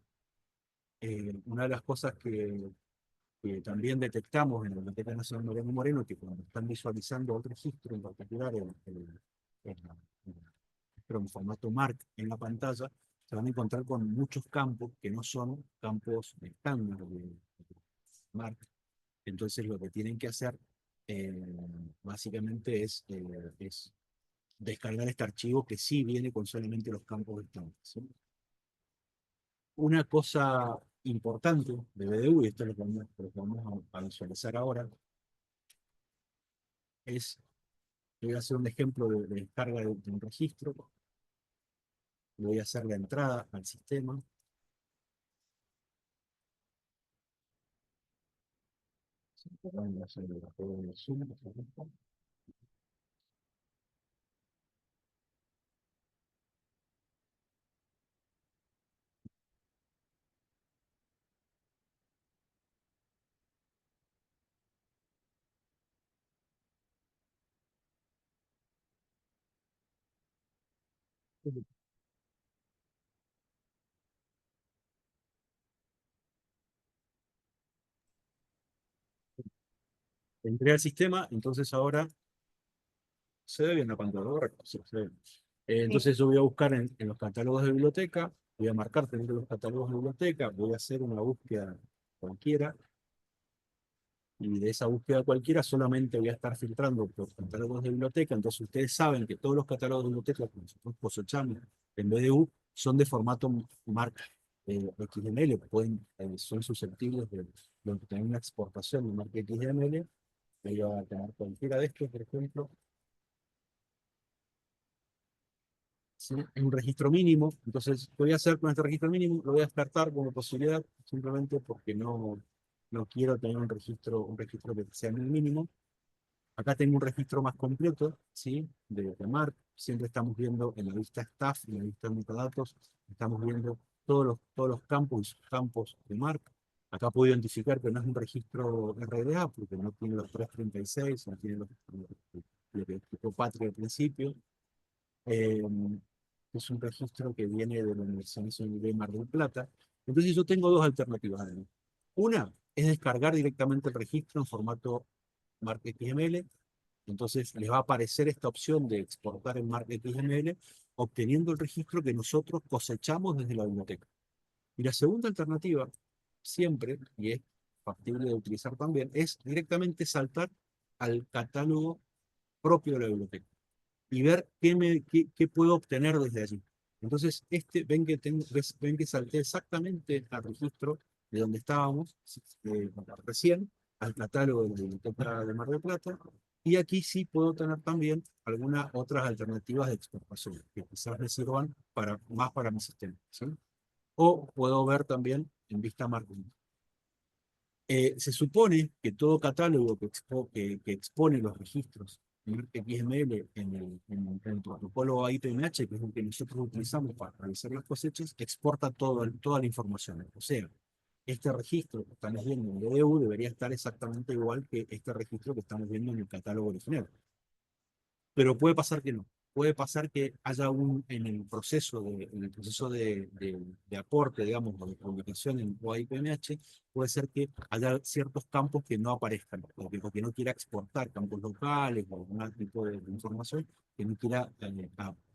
Una de las cosas que también detectamos en la Biblioteca Nacional Mariano Moreno, que cuando están visualizando otro registro, en particular pero en formato MARC en la pantalla, se van a encontrar con muchos campos que no son campos estándar de MARC. Entonces lo que tienen que hacer básicamente es descargar este archivo que sí viene con solamente los campos estándar, ¿sí? Una cosa importante de BDU, y esto es lo que vamos a visualizar ahora, es, voy a hacer un ejemplo de descarga de un registro, voy a hacer la entrada al sistema. Vamos a hacer el juego de Zoom, por ejemplo. Entré al sistema, entonces ahora se ve bien la pantalla, correcto, sí, se ve. Entonces yo voy a buscar en los catálogos de biblioteca, voy a marcar dentro de los catálogos de biblioteca, voy a hacer una búsqueda cualquiera, y de esa búsqueda cualquiera solamente voy a estar filtrando por catálogos de biblioteca. Entonces ustedes saben que todos los catálogos de biblioteca que nosotros cosechamos en BDU son de formato MARC XML, son susceptibles de tener una exportación de MARC XML. Voy a tener cualquiera de estos, por ejemplo. ¿Sí? Es un registro mínimo, entonces, ¿qué voy a hacer con este registro mínimo? Lo voy a descartar como posibilidad, simplemente porque no quiero tener un registro que sea muy mínimo. Acá tengo un registro más completo, ¿sí? De MARC. Siempre estamos viendo en la vista staff, en la vista de metadatos, estamos viendo todos los campos y subcampos de MARC. Acá puedo identificar que no es un registro RDA, porque no tiene los 336, no tiene lo que explicó Patria al principio. Es un registro que viene de la Universidad Nacional de Mar del Plata. Entonces yo tengo dos alternativas. Una es descargar directamente el registro en formato MARC XML. Entonces les va a aparecer esta opción de exportar en MARC XML, obteniendo el registro que nosotros cosechamos desde la biblioteca. Y la segunda alternativa, siempre, y es factible de utilizar también, es directamente saltar al catálogo propio de la biblioteca y ver qué puedo obtener desde allí. Entonces, ven que salté exactamente al registro de donde estábamos recién, al catálogo de la Biblioteca de Mar del Plata, y aquí sí puedo tener también algunas otras alternativas de exportación, que quizás me sirvan más para mi sistema, ¿sí? O puedo ver también en vista marketing. Se supone que todo catálogo que expone los registros XML en el protocolo AIPMH, que es el que nosotros utilizamos para realizar las cosechas, exporta toda la información. O sea, este registro que estamos viendo en BDU debería estar exactamente igual que este registro que estamos viendo en el catálogo original. Pero puede pasar que no. Puede pasar que haya en el proceso de aporte, digamos, o de publicación en OAI-PMH, puede ser que haya ciertos campos que no aparezcan, porque no quiera exportar campos locales o algún tipo de información que no quiera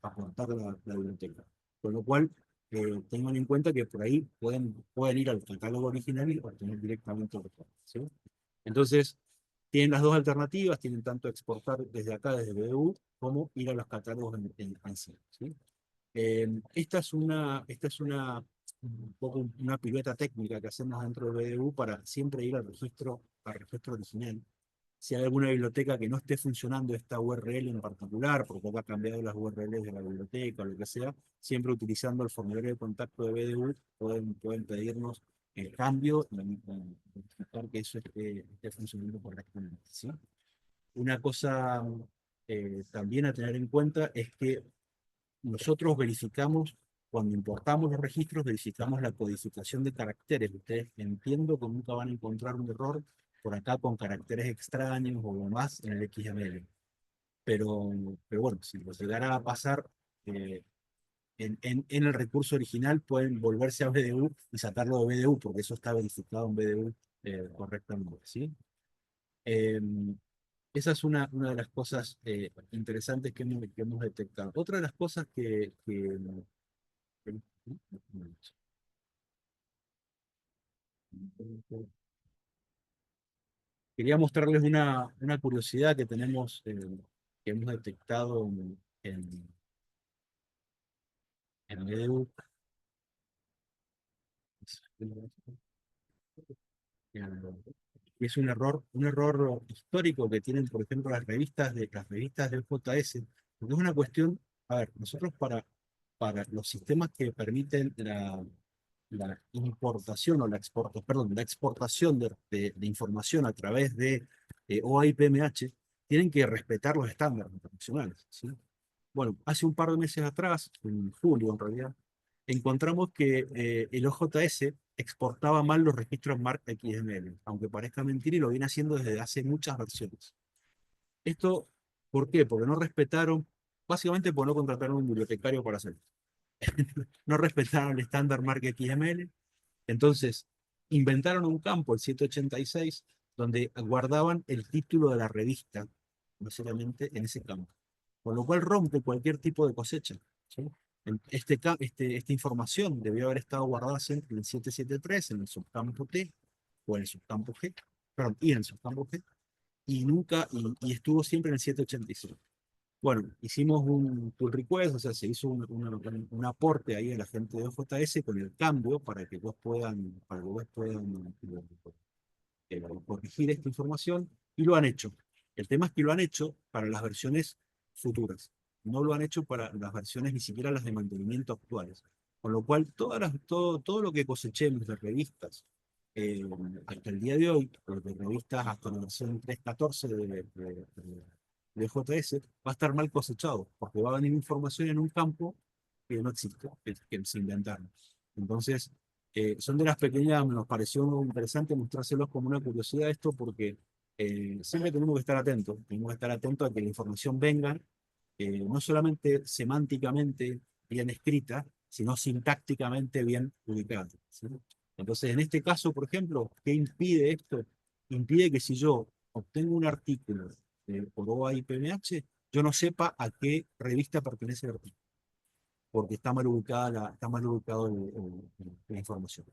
aportar la biblioteca. Con lo cual, tengan en cuenta que por ahí pueden ir al catálogo original y obtener directamente el retorno, ¿sí? Entonces, tienen las dos alternativas, tienen tanto exportar desde acá, desde BDU, como ir a los catálogos en sí, ¿sí? Esta es un poco una pirueta técnica que hacemos dentro de BDU para siempre ir al registro original. Si hay alguna biblioteca que no esté funcionando esta URL en particular, porque ha cambiado las URLs de la biblioteca o lo que sea, siempre utilizando el formulario de contacto de BDU, pueden pedirnos el cambio y verificar que eso esté funcionando correctamente, ¿sí? Una cosa también a tener en cuenta es que nosotros verificamos, cuando importamos los registros, verificamos la codificación de caracteres. Ustedes entiendo que nunca van a encontrar un error por acá con caracteres extraños o demás en el XML. Pero bueno, si lo llegara a pasar, en el recurso original pueden volverse a BDU y sacarlo de BDU, porque eso está verificado en BDU correctamente, ¿sí? Esa es una de las cosas interesantes que hemos detectado. Otra de las cosas quería mostrarles una curiosidad que tenemos, que hemos detectado en BDU. Es un error histórico que tienen, por ejemplo, las revistas del JS, porque es una cuestión, a ver, nosotros para los sistemas que permiten la importación o la exportación de información a través de OAI-PMH, tienen que respetar los estándares internacionales, ¿sí? Bueno, hace un par de meses atrás, en julio en realidad, encontramos que el OJS exportaba mal los registros MARC XML, aunque parezca mentira, y lo viene haciendo desde hace muchas versiones. Esto, ¿por qué? Porque no respetaron, básicamente porque no contrataron un bibliotecario para hacerlo. No respetaron el estándar MARC XML, entonces inventaron un campo, el 786, donde guardaban el título de la revista, básicamente en ese campo, con lo cual rompe cualquier tipo de cosecha, ¿sí? Esta información debió haber estado guardada siempre en el 773, en el subcampo T, o en el subcampo G, perdón, y en el subcampo G, y estuvo siempre en el 786. Bueno, hicimos un pull request, o sea, se hizo un aporte ahí a la gente de OJS con el cambio para que vos puedan corregir esta información, y lo han hecho. El tema es que lo han hecho para las versiones futuras, no lo han hecho para las versiones ni siquiera las de mantenimiento actuales. Con lo cual, todo lo que cosechemos de revistas hasta el día de hoy, de revistas hasta la versión 3.14 de JS, va a estar mal cosechado, porque va a venir información en un campo que no existe, que se inventaron. Entonces, son de las pequeñas, nos pareció interesante mostrárselos como una curiosidad esto, porque siempre tenemos que estar atentos a que la información venga, no solamente semánticamente bien escrita, sino sintácticamente bien ubicada, ¿sí? Entonces, en este caso, por ejemplo, ¿qué impide esto? Impide que si yo obtengo un artículo por OAI-PMH, yo no sepa a qué revista pertenece el artículo, porque está mal ubicada la información.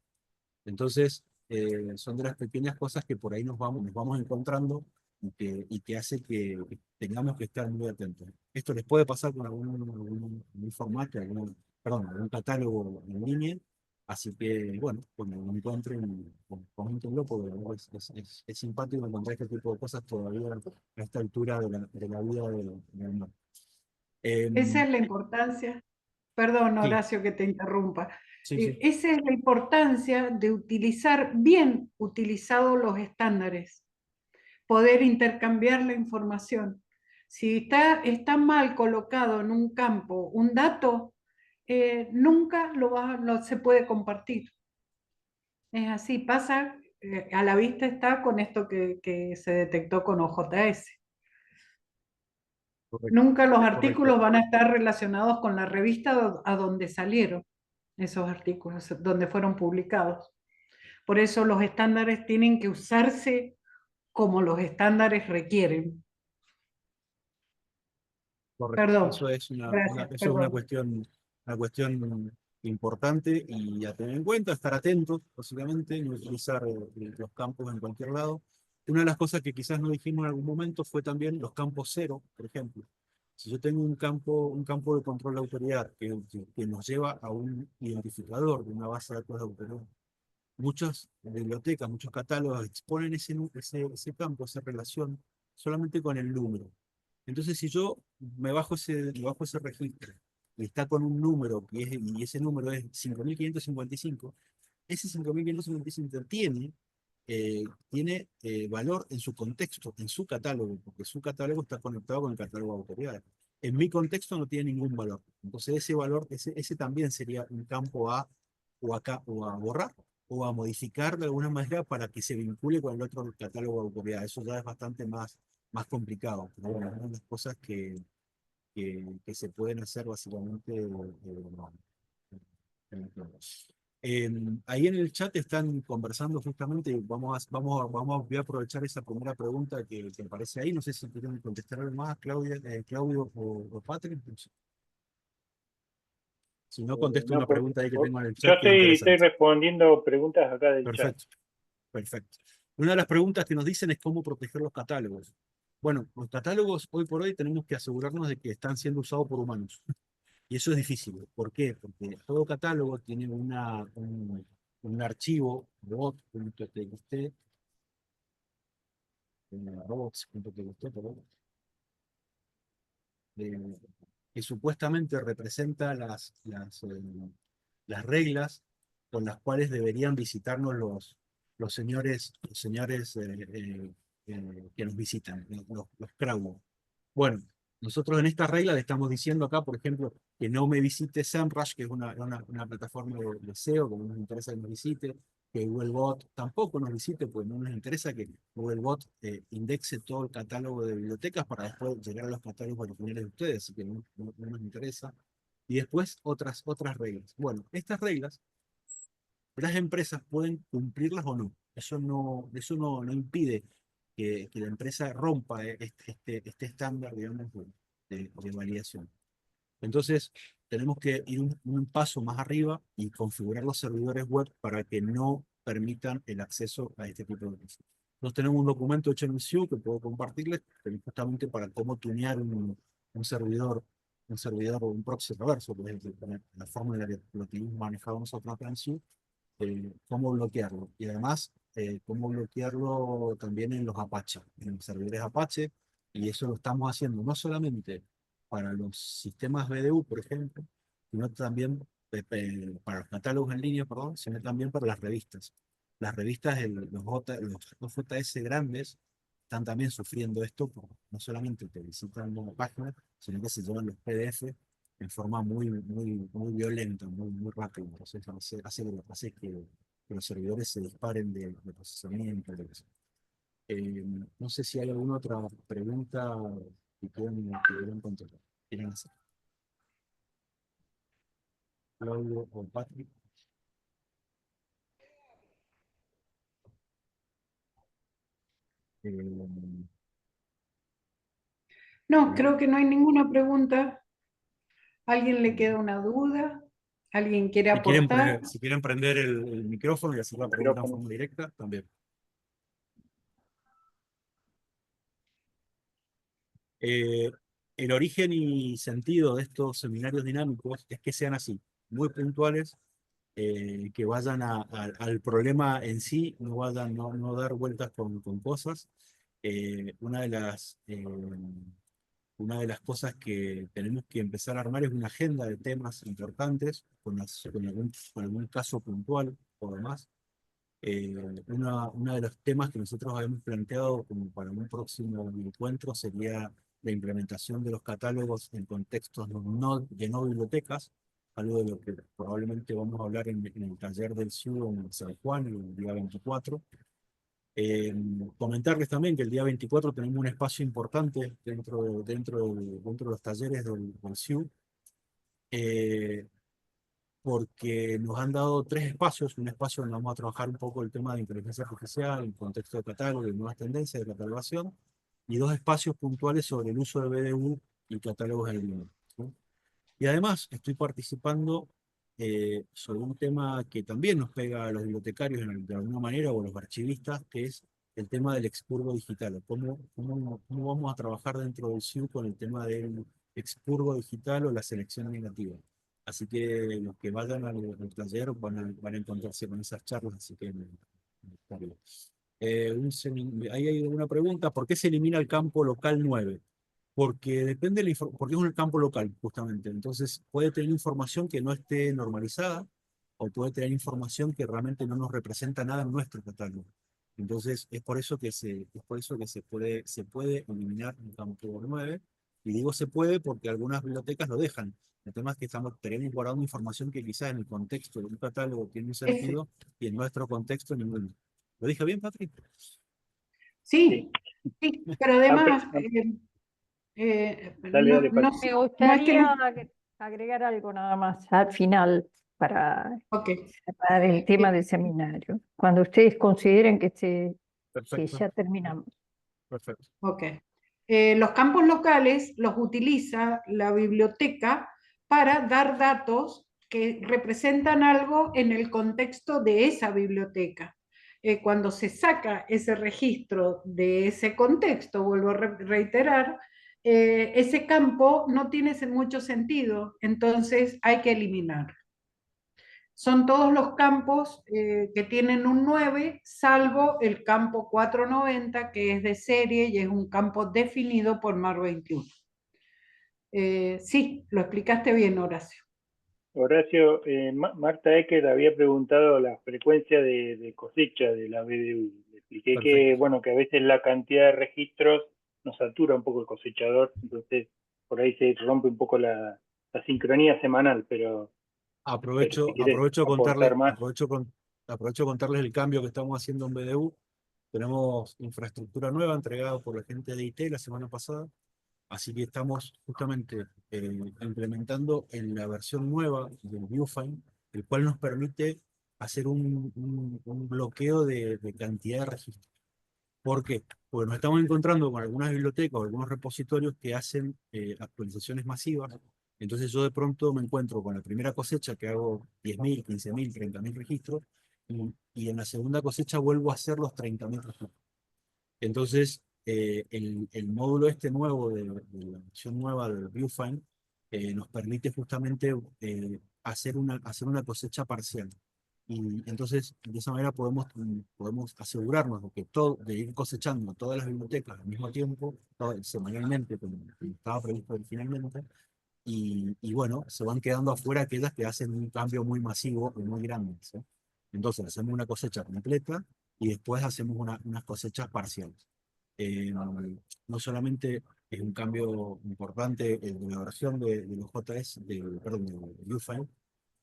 Entonces, son de las pequeñas cosas que por ahí nos vamos encontrando y que hace que tengamos que estar muy atentos. Esto les puede pasar con algún formato, algún catálogo en línea, así que, bueno, cuando lo encuentren, coméntenlo, porque es simpático encontrar este tipo de cosas todavía a esta altura de la vida del mundo. Esa es la importancia. Perdón, Sí, Horacio, que te interrumpa. sí. Esa es la importancia de utilizar bien utilizados los estándares, poder intercambiar la información. Si está mal colocado en un campo un dato, nunca se puede compartir. Es así, pasa, a la vista está con esto que se detectó con OJS. Correcto, Nunca los correcto. artículos van a estar relacionados con la revista a donde salieron esos artículos, donde fueron publicados. Por eso los estándares tienen que usarse como los estándares requieren. Correcto. Perdón, Eso es gracias, eso es perdón. una cuestión importante y a tener en cuenta, estar atentos, básicamente, no utilizar los campos en cualquier lado. Una de las cosas que quizás no dijimos en algún momento fue también los campos cero, por ejemplo. Si yo tengo un campo de control de autoridad que nos lleva a un identificador de una base de datos de autoridad, muchas bibliotecas, muchos catálogos exponen ese campo, esa relación, solamente con el número. Entonces, si yo me bajo ese registro y está con un número y ese número es 5555, ese 5555 tiene valor en su contexto, en su catálogo, porque su catálogo está conectado con el catálogo de autoridades. En mi contexto no tiene ningún valor. Entonces, ese valor, ese también sería un campo a o a borrar o a modificar de alguna manera para que se vincule con el otro catálogo de autoridades. Eso ya es bastante más complicado. Pero bueno, es una de las cosas que se pueden hacer básicamente. Ahí en el chat están conversando justamente, y voy a aprovechar esa primera pregunta que aparece ahí. No sé si quieren contestar algo más, Claudia, Claudio o Patrick. Si no, contesto No, una pues, pregunta ahí que tengo en el yo chat que es estoy interesante. respondiendo preguntas acá del chat. Perfecto, perfecto. Una de las preguntas que nos dicen es cómo proteger los catálogos. Bueno, los catálogos hoy por hoy tenemos que asegurarnos de que están siendo usados por humanos. Y eso es difícil. ¿Por qué? Porque todo catálogo tiene un archivo bot.txt, robots.txt, perdón, eh, que supuestamente representa las reglas con las cuales deberían visitarnos los señores que nos visitan, los CRAW. Bueno, nosotros en esta regla le estamos diciendo acá, por ejemplo, que no me visite SEMrush, que es una plataforma de SEO, que no nos interesa que nos visite, que Googlebot tampoco nos visite, pues no nos interesa que Googlebot indexe todo el catálogo de bibliotecas para después llegar a los catálogos originales de ustedes, así que no nos interesa. Y después otras reglas. Bueno, estas reglas las empresas pueden cumplirlas o no. Eso no impide que la empresa rompa este estándar, digamos, de validación. Entonces, tenemos que ir un paso más arriba y configurar los servidores web para que no permitan el acceso a este tipo de cosas. Nosotros tenemos un documento hecho en SIU que puedo compartirles, justamente para cómo tunear un servidor o un proxy reverso, por ejemplo, la forma en la que lo tenemos manejado nosotros acá en SIU, cómo bloquearlo. Y además, cómo bloquearlo también en los Apache, en los servidores Apache. Y eso lo estamos haciendo no solamente para los sistemas BDU, por ejemplo, sino también para los catálogos en línea, perdón, sino también para las revistas. Las revistas, los JS grandes, están también sufriendo esto, no solamente te visitan una página, sino que se llevan los PDF en forma muy violenta, muy rápida. Entonces hace que los servidores se disparen de procesamiento. No sé si hay alguna otra pregunta que quieran contestar. ¿Quieren hacer? Claudio o Patrick. Eh, No, creo que no hay ninguna pregunta. ¿Alguien le queda una duda? ¿Alguien quiere aportar? si quieren prender el micrófono y hacer la pregunta en Micrófono. forma directa, también. Eh, el origen y sentido de estos seminarios dinámicos es que sean así, muy puntuales, que vayan al problema en sí, no dar vueltas con cosas. Eh, una de las, eh, una de las cosas que tenemos que empezar a armar es una agenda de temas importantes, con algún caso puntual o demás. Uno de los temas que nosotros habíamos planteado como para un próximo encuentro sería la implementación de los catálogos en contextos de no bibliotecas, algo de lo que probablemente vamos a hablar en el taller del CIU en San Juan el día 24. Comentarles también que el día 24 tenemos un espacio importante dentro de los talleres del CIU, porque nos han dado 3 espacios, un espacio donde vamos a trabajar un poco el tema de inteligencia artificial, en contexto de catálogo y nuevas tendencias de catalogación, y 2 espacios puntuales sobre el uso de BDU y catálogos en línea, ¿sí? Y además estoy participando sobre un tema que también nos pega a los bibliotecarios de alguna manera, o a los archivistas, que es el tema del expurgo digital. ¿Cómo vamos a trabajar dentro del CIU con el tema del expurgo digital o la selección negativa? Así que los que vayan al taller van a encontrarse con esas charlas, así que ahí hay una pregunta: ¿por qué se elimina el campo local 9? Porque depende porque es un campo local, justamente. Entonces, puede tener información que no esté normalizada, o puede tener información que realmente no nos representa nada en nuestro catálogo. Entonces, es por eso que se puede eliminar el campo 9. Y digo se puede porque algunas bibliotecas lo dejan. El tema es que tenemos guardando información que quizás en el contexto de un catálogo tiene un Ese. sentido, y en nuestro contexto ninguno. ¿Lo dije bien, Patrick? Sí, Sí. sí, pero Ampe- además, am- Dale, no, dale, no, Pati. Me no es que gustaría agregar algo nada más al final para Ok, cerrar el tema eh, del seminario. Cuando ustedes consideren que Perfecto, ya terminamos. perfecto. ok. Los campos locales los utiliza la biblioteca para dar datos que representan algo en el contexto de esa biblioteca. Cuando se saca ese registro de ese contexto, vuelvo a reiterar, ese campo no tiene mucho sentido, entonces hay que eliminarlo. Son todos los campos que tienen un 9, salvo el campo 490, que es de serie y es un campo definido por MAR 21. Sí, lo explicaste bien, Horacio. Horacio, Marta Ecker había preguntado la frecuencia de cosecha de la BDU. Le expliqué que, Perfecto. bueno, que a veces la cantidad de registros nos satura un poco el cosechador, entonces por ahí se rompe un poco la sincronía semanal, pero si quieres aportar más. Aprovecho contarles el cambio que estamos haciendo en BDU. Tenemos infraestructura nueva entregada por la gente de IT la semana pasada, así que estamos justamente implementando en la versión nueva del Viewfind, el cual nos permite hacer un bloqueo de cantidad de registros. ¿Por qué? Porque nos estamos encontrando con algunas bibliotecas o algunos repositorios que hacen actualizaciones masivas. Entonces yo de pronto me encuentro con la primera cosecha que hago 10.000, 15.000, 30.000 registros, y en la segunda cosecha vuelvo a hacer los 30.000 registros. Entonces, el módulo este nuevo de la versión nueva del Viewfind nos permite justamente hacer una cosecha parcial. Y entonces, de esa manera podemos asegurarnos de ir cosechando todas las bibliotecas al mismo tiempo, semanalmente, como estaba previsto originalmente, y bueno, se van quedando afuera aquellas que hacen un cambio muy masivo y muy grande, ¿sí? Entonces, hacemos una cosecha completa y después hacemos unas cosechas parciales. No solamente es un cambio importante de la versión de los JS, perdón, de Viewfind,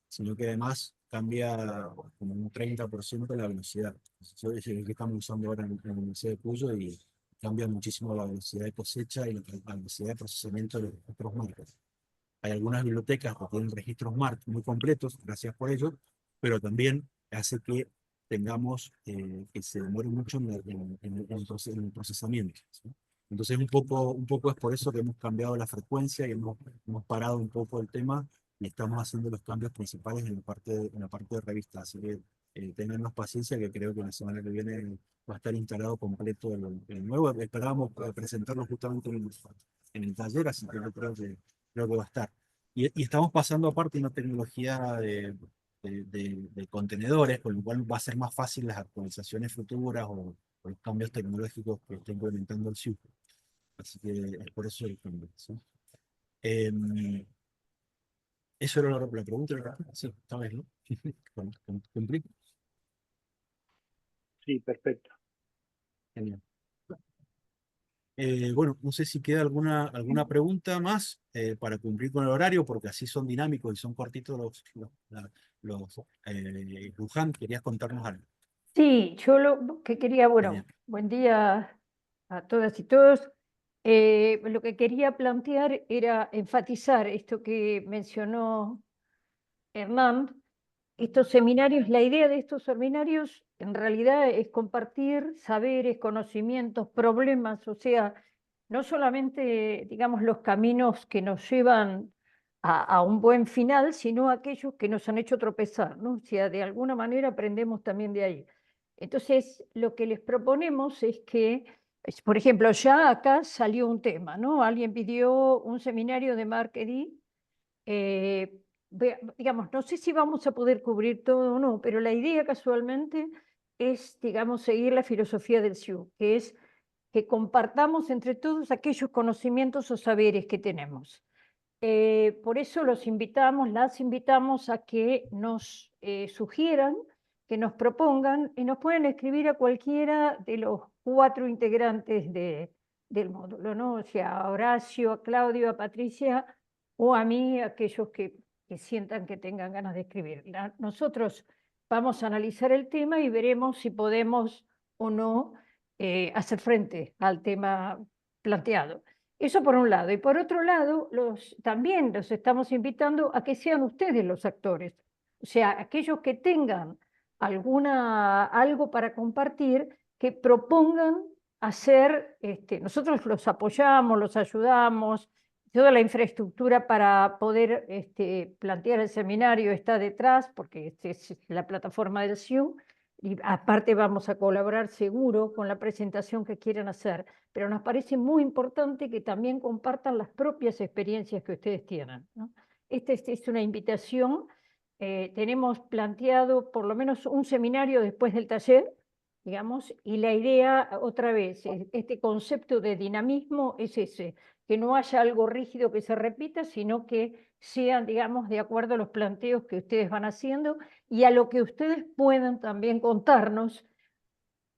sino que además cambia como un 30% la velocidad. Eso es el que estamos usando ahora en la Universidad de Cuyo, y cambia muchísimo la velocidad de cosecha y la velocidad de procesamiento de los registros marcos. Hay algunas bibliotecas que tienen registros MARC muy completos, gracias por ello, pero también hace que tengamos que se demore mucho en el procesamiento, ¿sí? Entonces, un poco es por eso que hemos cambiado la frecuencia y hemos parado un poco el tema, y estamos haciendo los cambios principales en la parte de revista. Así que tengan paciencia, que creo que la semana que viene va a estar instalado completo el nuevo. Esperábamos presentarlo justamente en el taller, así que yo creo que va a estar. Y estamos pasando aparte una tecnología de contenedores, con lo cual va a ser más fácil las actualizaciones futuras, o los cambios tecnológicos que está implementando el SIU. Así que es por eso el cambio, ¿sí? Eso era la pregunta, ¿verdad? Sí, esta vez, ¿no? ¿Cumplí? Sí, perfecto. Genial. Bueno, no sé si queda alguna pregunta más para cumplir con el horario, porque así son dinámicos y son cortitos Luján, ¿querías contarnos algo? Sí, yo lo que quería, Genial. bueno, buen día a todas y todos. Lo que quería plantear era enfatizar esto que mencionó Hernán, estos seminarios. La idea de estos seminarios en realidad es compartir saberes, conocimientos, problemas, o sea, no solamente, digamos, los caminos que nos llevan a un buen final, sino aquellos que nos han hecho tropezar, ¿no? O sea, de alguna manera aprendemos también de ahí. Entonces, lo que les proponemos es que, por ejemplo, ya acá salió un tema, ¿no? Alguien pidió un seminario de marketing. Digamos, no sé si vamos a poder cubrir todo o no, pero la idea casualmente es, digamos, seguir la filosofía del Xiu, que es que compartamos entre todos aquellos conocimientos o saberes que tenemos. Por eso las invitamos a que nos sugieran, que nos propongan, y nos pueden escribir a cualquiera de los 4 integrantes del módulo, ¿no? O sea, a Horacio, a Claudio, a Patricia o a mí, aquellos que sientan que tengan ganas de escribir. Nosotros vamos a analizar el tema y veremos si podemos o no hacer frente al tema planteado. Eso por un lado. Y por otro lado, también los estamos invitando a que sean ustedes los actores. O sea, aquellos que tengan algo para compartir, que propongan hacer, nosotros los apoyamos, los ayudamos, toda la infraestructura para poder plantear el seminario está detrás, porque es la plataforma del SIU, y aparte vamos a colaborar seguro con la presentación que quieran hacer, pero nos parece muy importante que también compartan las propias experiencias que ustedes tienen, ¿no? Esta es una invitación. Tenemos planteado por lo menos un seminario después del taller, digamos, y la idea, otra vez, este concepto de dinamismo es ese, que no haya algo rígido que se repita, sino que sean, digamos, de acuerdo a los planteos que ustedes van haciendo y a lo que ustedes puedan también contarnos.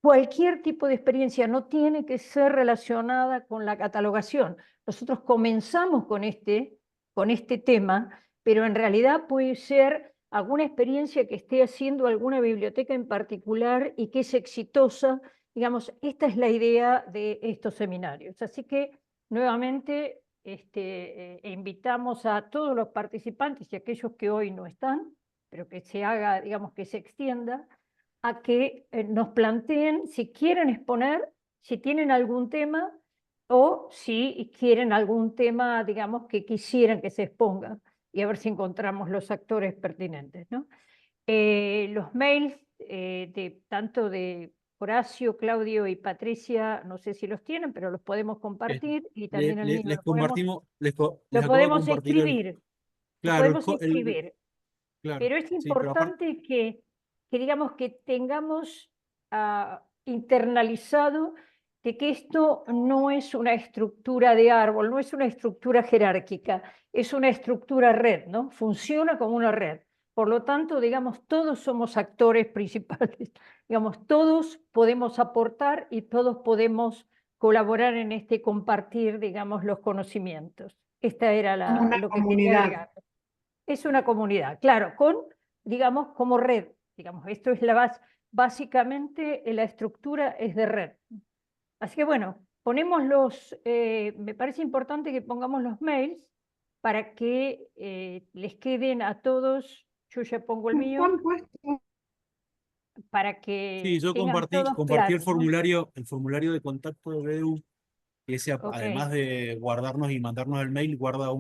Cualquier tipo de experiencia no tiene que ser relacionada con la catalogación. Nosotros comenzamos con este tema, pero en realidad puede ser alguna experiencia que esté haciendo alguna biblioteca en particular y que es exitosa. Digamos, esta es la idea de estos seminarios. Así que, nuevamente, invitamos a todos los participantes y aquellos que hoy no están, pero que se haga, digamos, que se extienda, a que nos planteen si quieren exponer, si tienen algún tema o si quieren algún tema, digamos, que quisieran que se exponga y a ver si encontramos los actores pertinentes, ¿no? Los mails tanto de Horacio, Claudio y Patricia, no sé si los tienen, pero los podemos compartir y también el mío. Les compartimos, les Lo acabo de podemos compartir escribir, lo claro, podemos escribir. claro, Pero es sí, pero aparte, importante que digamos que tengamos internalizado de que esto no es una estructura de árbol, no es una estructura jerárquica, es una estructura red, ¿no? Funciona como una red. Por lo tanto, digamos, todos somos actores principales, digamos, todos podemos aportar y todos podemos colaborar en este compartir, digamos, los conocimientos. Esta era Una lo que quería comunidad. agregar. Es una comunidad, claro, digamos, como red. Digamos, esto es básicamente la estructura es de red. Así que bueno, me parece importante que pongamos los mails para que les queden a todos, yo ya pongo el mío, ¿Están puestos? para sí, que yo tengan todos compartí claro, ¿no? el formulario de contacto de BDU, que ese, Ok. además de guardarnos y mandarnos el mail, guarda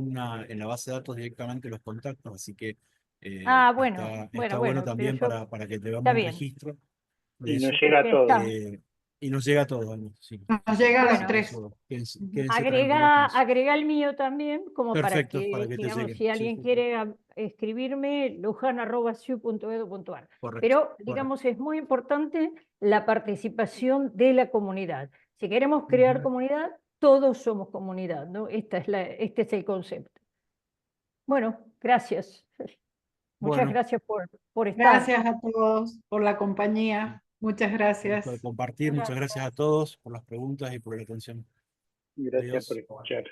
en la base de datos directamente los contactos, así que Bueno, está bueno bueno, pero también yo, para que está tengamos un bien, registro de Y nos eso. llega a porque todos. está. Y nos llega todo, ¿no? Sí, Nos sí, llega a los así que Bueno, tres. eso, quédense tranquilos con eso. agrega el mío también, como para Perfecto, para que, que te digamos, llegue. si Sí, alguien sí, sí. quiere escribirme, luján@siu.edu.ar. Correcto, Pero, correcto. digamos, es muy importante la participación de la comunidad. Si queremos crear Ujú. comunidad, todos somos comunidad, ¿no? Este es el concepto. Bueno, gracias. Muchas Bueno, gracias por estar. Gracias a todos por la compañía. Muchas gusto de gracias. compartir. Muchas gracias a todos por las preguntas y por la atención. Gracias Adiós. por escuchar.